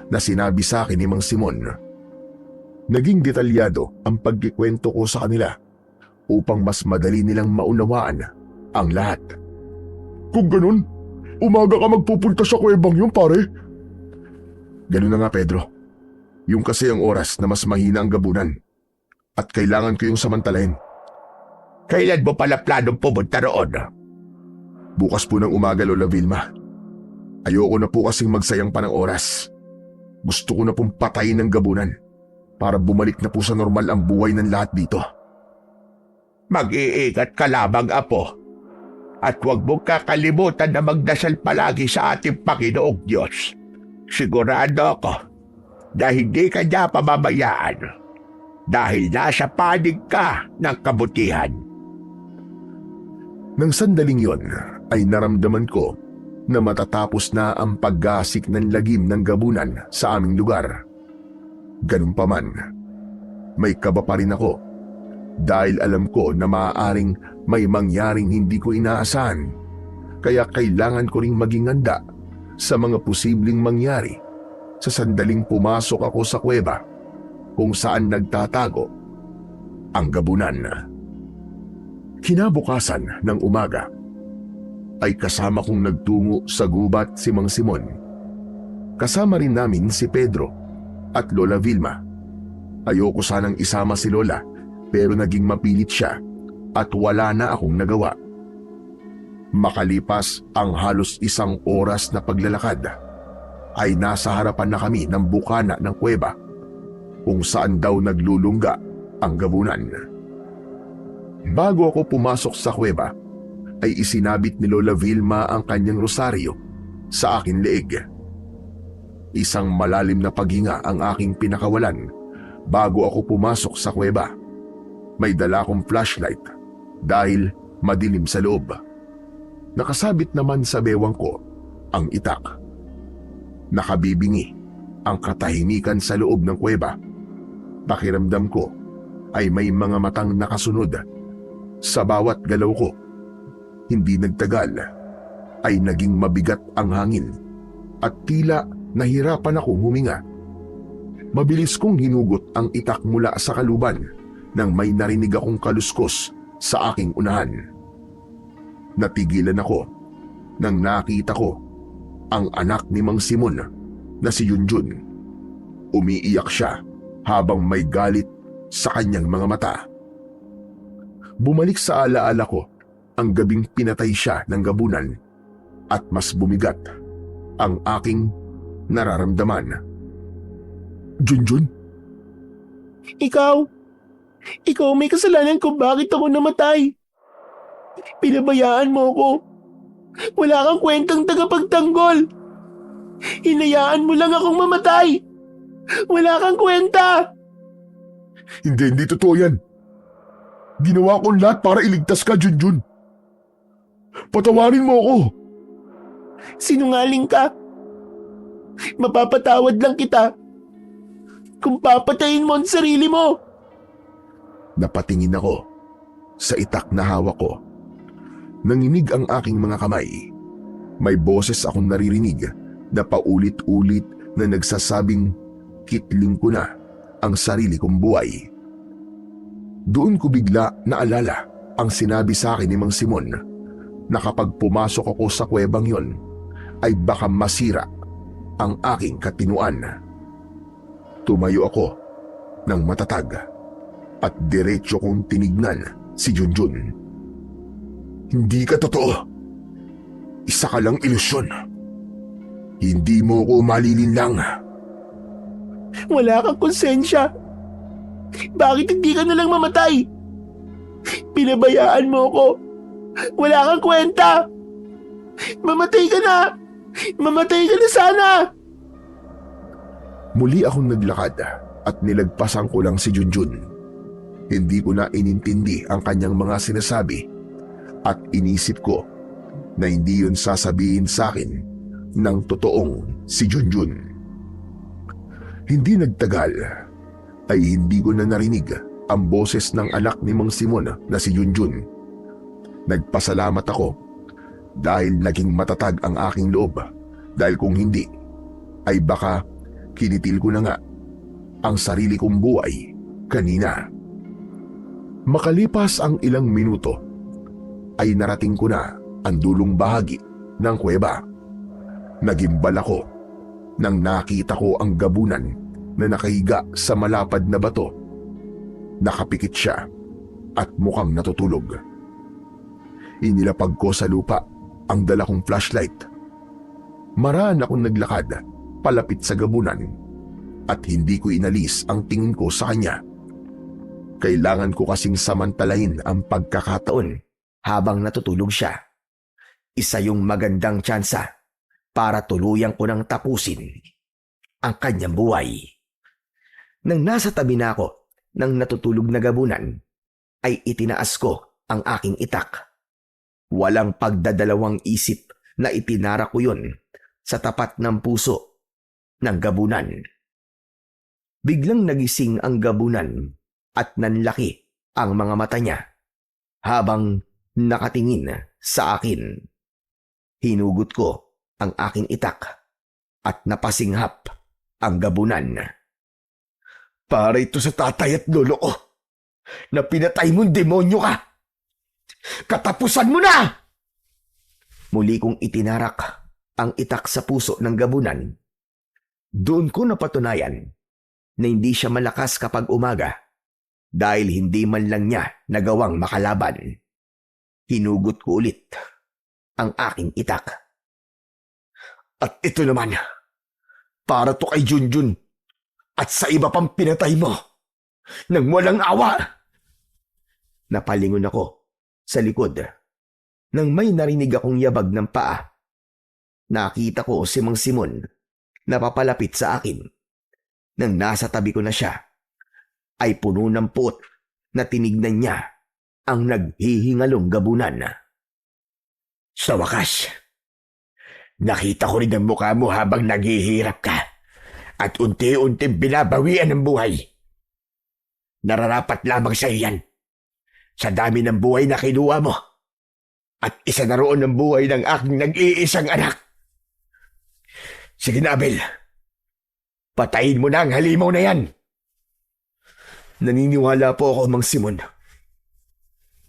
na sinabi sa akin ni Mang Simon. Naging detalyado ang pagkikwento ko sa kanila upang mas madali nilang maunawaan ang lahat. Kung ganun, umaga ka magpupunta sa kuwebang yun, pare. Ganun na nga, Pedro. Yung kasi ang oras na mas mahina ang gabunan at kailangan ko yung samantalahin. Kailan mo pala planong pumunta roon? Bukas po ng umaga, Lola Vilma. Ayoko na po kasing magsayang pa ng oras. Gusto ko na pong patayin ng gabunan para bumalik na po sa normal ang buhay ng lahat dito. Mag-iingat ka lamang, Apo. At huwag mong kakalimutan na magdasal palagi sa ating Panginoong Diyos. Sigurado ako na hindi ka niya pamamayaan dahil nasa panig ka ng kabutihan. Nang sandaling yon ay naramdaman ko na matatapos na ang paggasik ng lagim ng gabunan sa aming lugar. Ganun pa man, may kaba pa rin ako dahil alam ko na maaaring may mangyaring hindi ko inaasahan, kaya kailangan ko ring maging handa sa mga posibleng mangyari sa sandaling pumasok ako sa kuweba kung saan nagtatago ang gabunan. Kinabukasan ng umaga ay kasama kong nagtungo sa gubat si Mang Simon. Kasama rin namin si Pedro at Lola Vilma. Ayoko sanang isama si Lola pero naging mapilit siya at wala na akong nagawa. Makalipas ang halos 1 oras na paglalakad, ay nasa harapan na kami ng bukana ng kuweba kung saan daw naglulungga ang gabunan. Bago ako pumasok sa kuweba, ay isinabit ni Lola Vilma ang kanyang rosaryo sa aking leeg. Isang malalim na paghinga ang aking pinakawalan bago ako pumasok sa kuweba. May dala akong flashlight dahil madilim sa loob. Nakasabit naman sa bewang ko ang itak. Nakabibingi ang katahimikan sa loob ng kuweba. Pakiramdam ko ay may mga matang nakasunod sa bawat galaw ko. Hindi nagtagal ay naging mabigat ang hangin at tila nahirapan akong huminga. Mabilis kong hinugot ang itak mula sa kaluban nang may narinig akong kaluskos sa aking unahan. Natigilan ako nang nakita ko ang anak ni Mang Simon na si Junjun. Umiiyak siya habang may galit sa kanyang mga mata. Bumalik sa alaala ko ang gabing pinatay siya ng gabunan at mas bumigat ang aking nararamdaman. Junjun? Ikaw may kasalanan kung bakit ako namatay. Pinabayaan mo ko. Wala kang kwentang tagapagtanggol. Hinayaan mo lang akong mamatay. Wala kang kwenta. Hindi totoo yan. Ginawa ko lahat para iligtas ka, Junjun. Patawarin mo ako. Sinungaling ka. Mapapatawad lang kita kung papatayin mo ang sarili mo. Napatingin ako sa itak na hawak ko. Nanginig ang aking mga kamay. May boses akong naririnig na paulit-ulit na nagsasabing kitling ko na ang sarili kong buhay. Doon ko bigla naalala ang sinabi sa akin ni Mang Simon na kapag pumasok ako sa kuwebang yon ay baka masira ang aking katinuan. Tumayo ako ng matatag at diretso kong tinignan si Junjun. Hindi ka totoo. Isa ka lang ilusyon. Hindi mo ko malilinlang. Wala kang konsensya. Bakit hindi ka nalang mamatay? Pinabayaan mo ko. Wala kang kwenta. Mamatay ka na. Mamatay ka na sana. Muli akong naglakad at nilagpasan ko lang si Junjun. Hindi ko na inintindi ang kanyang mga sinasabi at inisip ko na hindi yun sasabihin sa akin ng totoong si Junjun. Hindi nagtagal ay hindi ko na narinig ang boses ng anak ni Mang Simon na si Junjun. Nagpasalamat ako dahil naging matatag ang aking loob, dahil kung hindi ay baka kinitil ko na nga ang sarili kong buhay kanina. Makalipas ang ilang minuto ay narating ko na ang dulong bahagi ng kuweba. Nagimbal ako nang nakita ko ang gabunan na nakahiga sa malapad na bato. Nakapikit siya at mukhang natutulog. Inilapag ko sa lupa ang dala kong flashlight. Maraan akong naglakad palapit sa gabunan at hindi ko inalis ang tingin ko sa kanya. Kailangan ko kasing samantalahin ang pagkakataon habang natutulog siya. Isa yung magandang tsansa para tuluyang ko nang tapusin ang kanyang buhay. Nang nasa tabi na ako ng natutulog na gabunan, ay itinaas ko ang aking itak. Walang pagdadalawang isip na itinara ko yun sa tapat ng puso ng gabunan. Biglang nagising ang gabunan at nanlaki ang mga mata niya habang nakatingin sa akin. Hinugot ko ang aking itak at napasinghap ang gabunan. Para ito sa tatay at lolo ko na pinatay mong demonyo ka. Katapusan mo na! Muli kong itinarak ang itak sa puso ng gabunan. Doon ko napatunayan na hindi siya malakas kapag umaga dahil hindi man lang niya nagawang makalaban. Hinugot ko ulit ang aking itak. At ito naman, para to kay Junjun at sa iba pang pinatay mo nang walang awa. Napalingon ako sa likod nang may narinig akong yabag ng paa. Nakita ko si Mang Simon na papalapit sa akin. Nang nasa tabi ko na siya, ay puno ng puot na tinignan niya ang naghihingalong gabunan. Sa wakas, nakita ko rin ang mukha mo habang naghihirap ka at unti-unting binabawian ng buhay. Nararapat lamang sa iyan sa dami ng buhay na kinuha mo at isa na roon ng buhay ng aking nag-iisang anak. Sige na, Abel. Patayin mo na ang halimaw na yan. Naniniwala po ako, Mang Simon,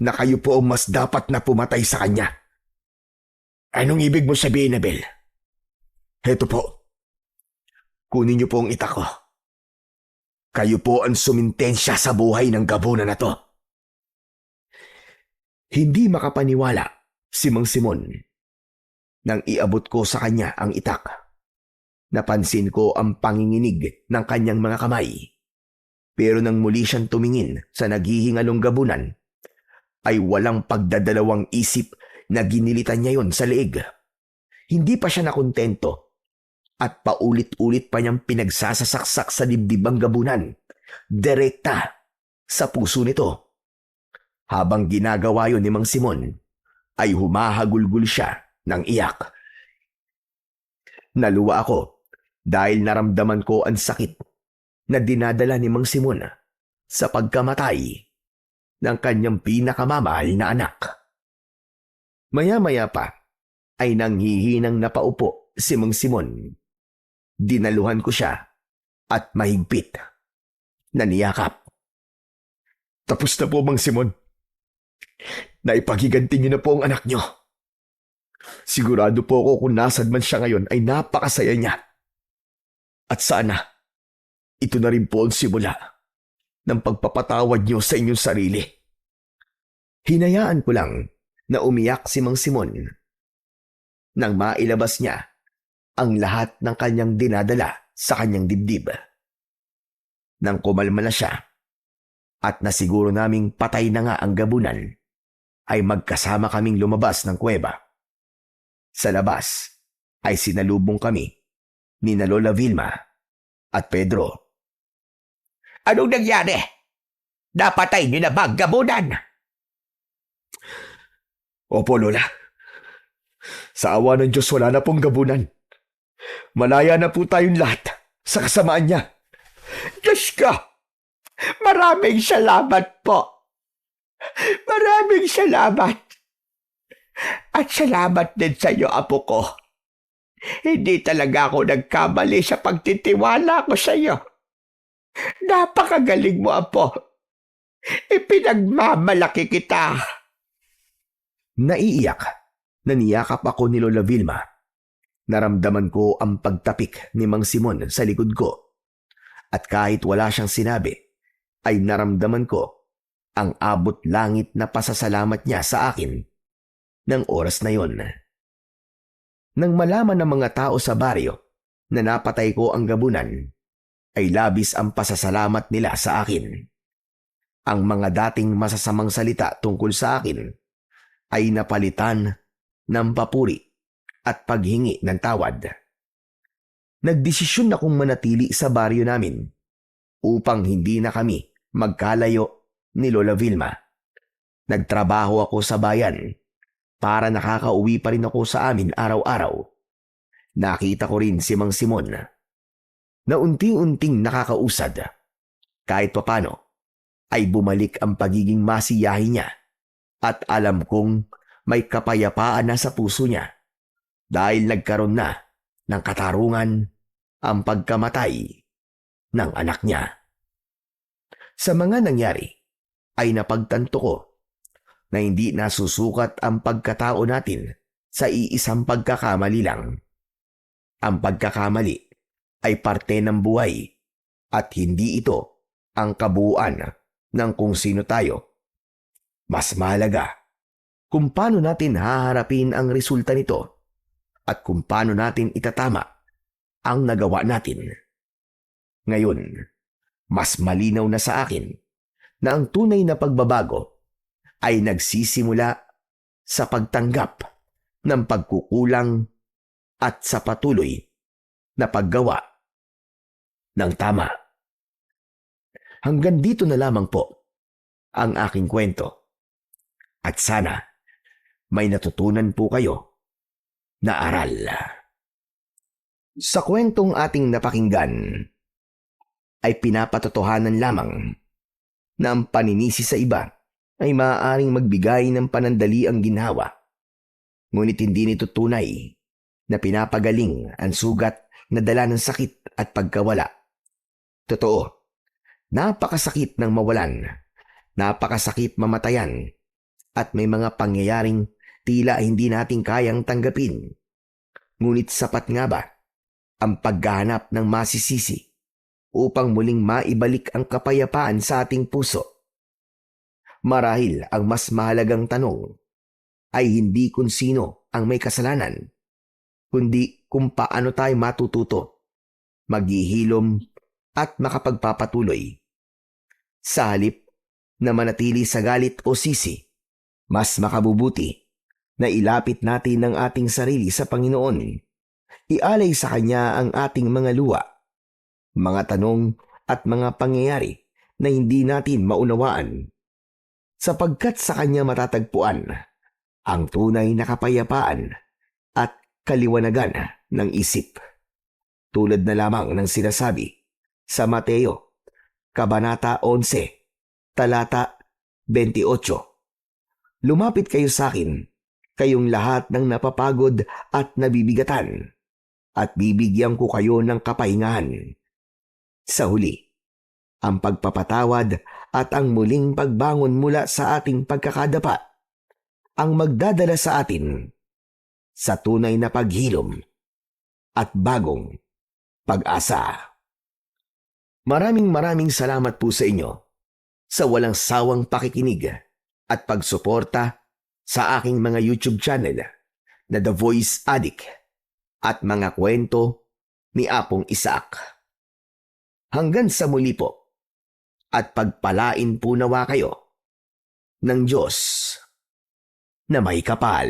na kayo po ang mas dapat na pumatay sa kanya. Anong ibig mo sabihin, Abel? Heto po. Kunin niyo po ang itak ko. Kayo po ang sumintensya sa buhay ng gabunan na to. Hindi makapaniwala si Mang Simon nang iabot ko sa kanya ang itak. Napansin ko ang panginginig ng kanyang mga kamay. Pero nang muli siyang tumingin sa naghihingalong gabunan, ay walang pagdadalawang isip na ginilitan niya yon sa leeg. Hindi pa siya nakontento at paulit-ulit pa niyang pinagsasasaksak sa dibdib ang gabunan, direkta sa puso nito. Habang ginagawa yon ni Mang Simon, ay humahagulgul siya ng iyak. Naluwa ako dahil naramdaman ko ang sakit na dinadala ni Mang Simon sa pagkamatay ng kanyang pinakamamahal na anak. Maya-maya pa ay nanghihinang napaupo si Mang Simon. Dinaluhan ko siya at mahigpit na niyakap. Tapos na po, Mang Simon. Naipagiganti niyo na po ang anak niyo. Sigurado po ako kung nasaan man siya ngayon ay napakasaya niya. At sana, ito na rin po ang simula ng pagpapatawad niyo sa inyong sarili. Hinayaan ko lang na umiyak si Mang Simon nang mailabas niya ang lahat ng kanyang dinadala sa kanyang dibdib. Nang kumalma na siya at nasiguro naming patay na nga ang gabunan, ay magkasama kaming lumabas ng kuweba. Sa labas ay sinalubong kami ni na Lola Vilma at Pedro. Anong nangyari? Napatay niyo na ba ang gabunan? Opo, Lola. Sa awa ng Diyos, wala na pong gabunan. Malaya na po tayong lahat sa kasamaan niya. Diyos ko! Maraming salamat po. Maraming salamat. At salamat din sa iyo, apo ko. Hindi talaga ako nagkamali sa pagtitiwala ko sa iyo. Napakagaling mo, apo. Ipinagmamalaki kita. Naiiyak na niyakap ako ni Lola Vilma. Naramdaman ko ang pagtapik ni Mang Simon sa likod ko. At kahit wala siyang sinabi, ay naramdaman ko ang abot langit na pasasalamat niya sa akin ng oras na yon. Nang malaman ng mga tao sa baryo na napatay ko ang gabunan, ay labis ang pasasalamat nila sa akin. Ang mga dating masasamang salita tungkol sa akin ay napalitan ng papuri at paghingi ng tawad. Nagdesisyon akong manatili sa baryo namin upang hindi na kami magkalayo ni Lola Vilma. Nagtrabaho ako sa bayan para nakakauwi pa rin ako sa amin araw-araw. Nakita ko rin si Mang Simon na unti-unting nakakausad. Kahit papano ay bumalik ang pagiging masiyahin niya at alam kong may kapayapaan na sa puso niya dahil nagkaroon na ng katarungan ang pagkamatay ng anak niya. Sa mga nangyari ay napagtanto ko na hindi nasusukat ang pagkatao natin sa iisang pagkakamali lang. Ang pagkakamali ay parte ng buhay at hindi ito ang kabuuan ng kung sino tayo. Mas mahalaga kung paano natin haharapin ang resulta nito at kung paano natin itatama ang nagawa natin. Ngayon, mas malinaw na sa akin na ang tunay na pagbabago ay nagsisimula sa pagtanggap ng pagkukulang at sa patuloy na paggawa ng tama. Hanggang dito na lamang po ang aking kwento. At sana may natutunan po kayo na aral. Sa kwentong ating napakinggan ay pinapatotohanan lamang na ang paninisi sa iba ay maaaring magbigay ng panandaliang ginhawa. Ngunit hindi nito tunay na pinapagaling ang sugat na dala ng sakit at pagkawala. Totoo, napakasakit ng mawalan, napakasakit mamatayan, at may mga pangyayaring tila hindi natin kayang tanggapin. Ngunit sapat nga ba ang paghahanap ng masisisi upang muling maibalik ang kapayapaan sa ating puso? Marahil ang mas mahalagang tanong ay hindi kung sino ang may kasalanan, kundi kung paano tayo matututo, maghihilom at makapagpapatuloy. Sa halip na manatili sa galit o sisi, Mas makabubuti na ilapit natin ang ating sarili sa Panginoon. Ialay sa Kanya ang ating mga luha, mga tanong at mga pangyayari na hindi natin maunawaan, sapagkat sa Kanya matatagpuan ang tunay na kapayapaan at kaliwanagan ng isip. Tulad na lamang ng sinasabi sa Mateo, Kabanata 11, Talata 28. Lumapit kayo sa akin, kayong lahat ng napapagod at nabibigatan, at bibigyan ko kayo ng kapahingahan. Sa huli, ang pagpapatawad at ang muling pagbangon mula sa ating pagkakadapa ang magdadala sa atin sa tunay na paghilom at bagong pag-asa. Maraming salamat po sa inyo sa walang sawang pakikinig at pagsuporta sa aking mga YouTube channel na The Voice Addict at mga kwento ni Apong Isaac. Hanggang sa muli po, at pagpalain po nawa kayo ng Diyos na may kapal.